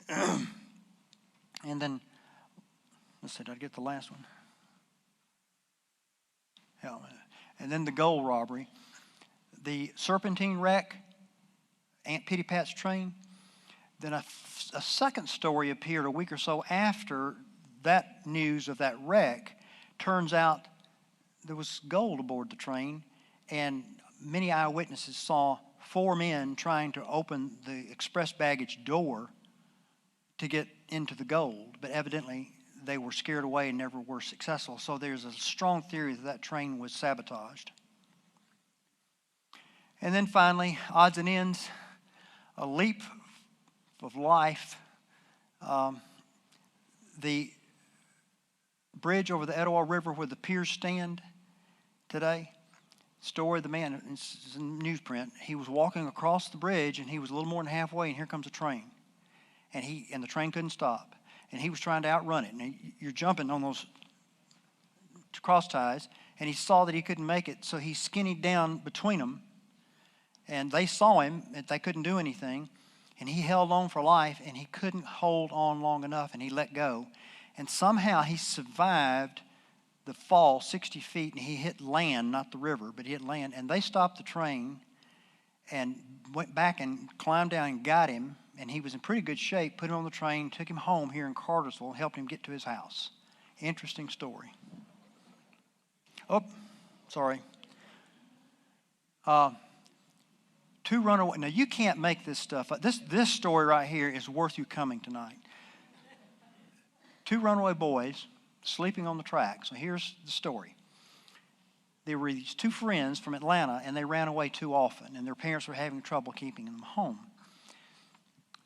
And then, let's see, did I get the last one? And then the gold robbery. The Serpentine wreck, Aunt Pitty Pat's train. Then a second story appeared a week or so after that news of that wreck. Turns out there was gold aboard the train, and many eyewitnesses saw 4 men trying to open the express baggage door to get into the gold, but evidently they were scared away and never were successful. So there's a strong theory that train was sabotaged. And then finally, odds and ends, a leap of life. The bridge over the Etowah River where the piers stand today. Story of the man, it's in newsprint. He was walking across the bridge, and he was a little more than halfway, and here comes a train. And the train couldn't stop. And he was trying to outrun it. And you're jumping on those cross ties, and he saw that he couldn't make it, so he skinnied down between them. And they saw him, and they couldn't do anything. And he held on for life, and he couldn't hold on long enough, and he let go. And somehow he survived the fall 60 feet, and he hit land, not the river, but he hit land. And they stopped the train and went back and climbed down and got him. And he was in pretty good shape, put him on the train, took him home here in Cartersville, helped him get to his house. Interesting story. Oh, sorry. 2 runaway. Now, you can't make this stuff up. This story right here is worth you coming tonight. 2 runaway boys sleeping on the track. So here's the story. There were these 2 friends from Atlanta, and they ran away too often, and their parents were having trouble keeping them home.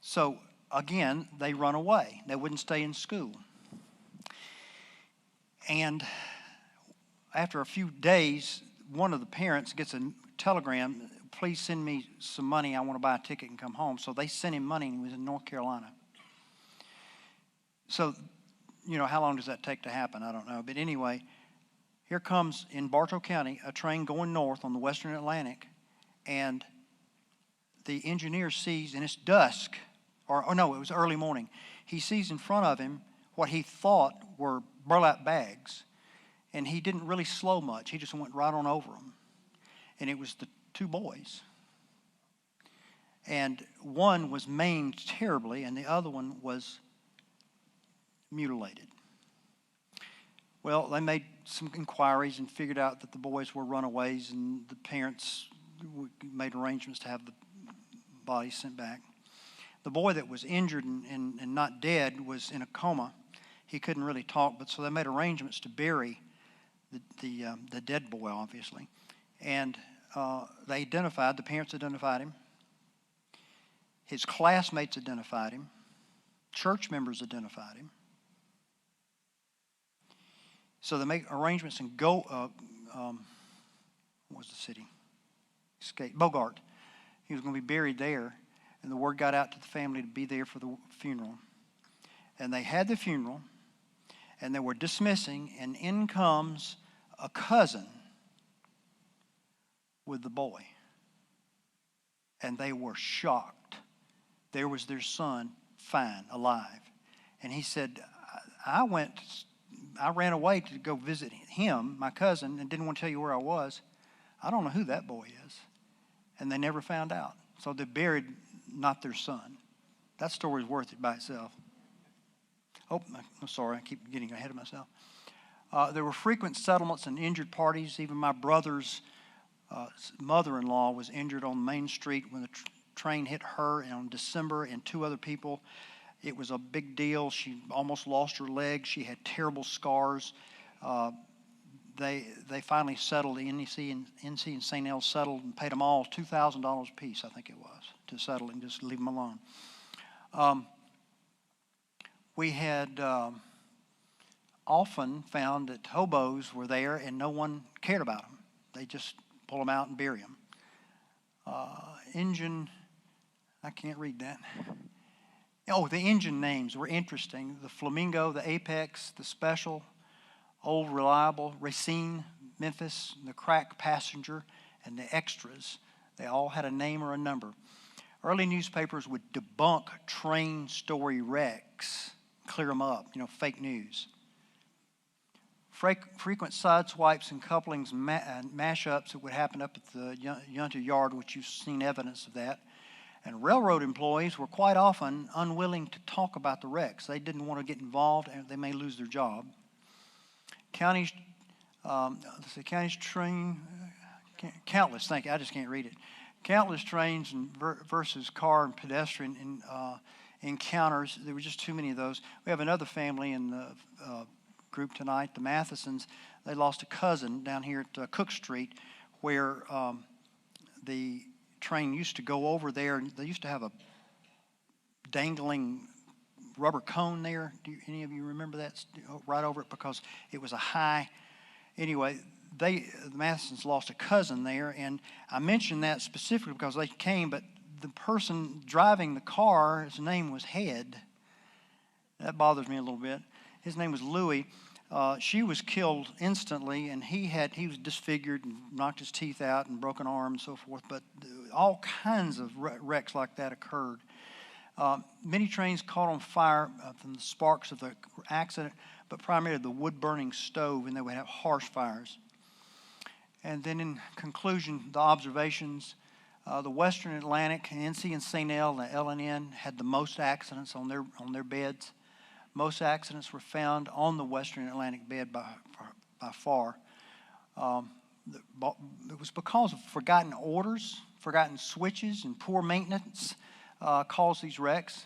So, again, they run away. They wouldn't stay in school. And after a few days, one of the parents gets a telegram, please send me some money. I want to buy a ticket and come home. So they sent him money, and he was in North Carolina. So, how long does that take to happen? I don't know. But anyway, here comes in Bartow County a train going north on the Western Atlantic, and the engineer sees, and it's dusk, or no, it was early morning. He sees in front of him what he thought were burlap bags, and he didn't really slow much. He just went right on over them. And it was the two boys. And one was maimed terribly, and the other one was mutilated. Well, they made some inquiries and figured out that the boys were runaways, and the parents made arrangements to have the bodies sent back. The boy that was injured and not dead was in a coma. He couldn't really talk, but so they made arrangements to bury the dead boy, obviously. And the parents identified him. His classmates identified him. Church members identified him. So they make arrangements and go, what was the city? Bogart. He was going to be buried there. And the word got out to the family to be there for the funeral. And they had the funeral, and they were dismissing, and in comes a cousin with the boy. And they were shocked. There was their son, fine, alive. And he said, I ran away to go visit him, my cousin, and didn't want to tell you where I was. I don't know who that boy is. And they never found out. So they buried not their son. That story is worth it by itself. Oh, I'm sorry, I keep getting ahead of myself. There were frequent settlements and injured parties. Even my brother's mother-in-law was injured on Main Street when the train hit her in December, and two other people. It was a big deal. She almost lost her leg. She had terrible scars. They finally settled. The NC and St. L settled and paid them all $2,000 apiece, I think it was, to settle and just leave them alone. We had often found that hobos were there and no one cared about them. They just pull them out and bury them. I can't read that. Oh, the engine names were interesting. The Flamingo, the Apex, the Special, Old Reliable, Racine, Memphis, the Crack Passenger, and the Extras. They all had a name or a number. Early newspapers would debunk train story wrecks, clear them up, fake news. Frequent sideswipes and couplings and mashups that would happen up at the Yunta Yard, which you've seen evidence of that. And railroad employees were quite often unwilling to talk about the wrecks. They didn't want to get involved, and they may lose their job. Counties train, countless, thank you, I just can't read it. Countless trains versus car and pedestrian encounters. There were just too many of those. We have another family in the group tonight, the Mathesons. They lost a cousin down here at Cook Street, where the train used to go over there. They used to have a dangling rubber cone there. Do any of you remember that? Right over it, because it was a high. Anyway, the Mathesons lost a cousin there, and I mentioned that specifically because they came, but the person driving the car, his name was Head. That bothers me a little bit. His name was Louis. She was killed instantly, and he was disfigured and knocked his teeth out and broken arm and so forth. But all kinds of wrecks like that occurred. Many trains caught on fire from the sparks of the accident, but primarily the wood-burning stove, and they would have harsh fires. And then in conclusion, the observations, the Western Atlantic, NC and St. L, the L&N had the most accidents on their beds. Most accidents were found on the Western Atlantic bed by far. It was because of forgotten orders, forgotten switches, and poor maintenance caused these wrecks.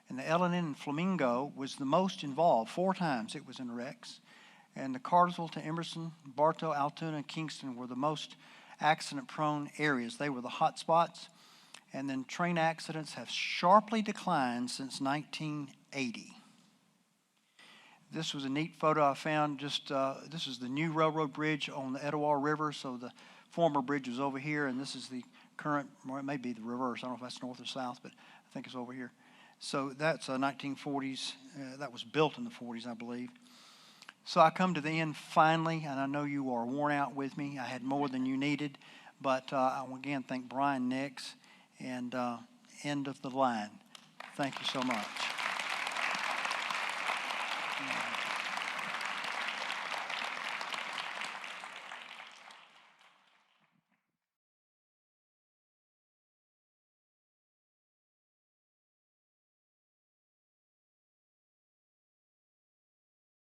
And the L&N and Flamingo was the most involved. 4 times it was in wrecks. And the Cartersville to Emerson, Bartow, Altoona, and Kingston were the most accident-prone areas. They were the hot spots. And then train accidents have sharply declined since 1980. This was a neat photo I found. This is the new railroad bridge on the Etowah River. So the former bridge was over here, and this is the current, or it may be the reverse. I don't know if that's north or south, but I think it's over here. So that's 1940s. That was built in the 40s, I believe. So I come to the end finally, and I know you are worn out with me. I had more than you needed, but I will again thank Brian Nix, and end of the line. Thank you so much.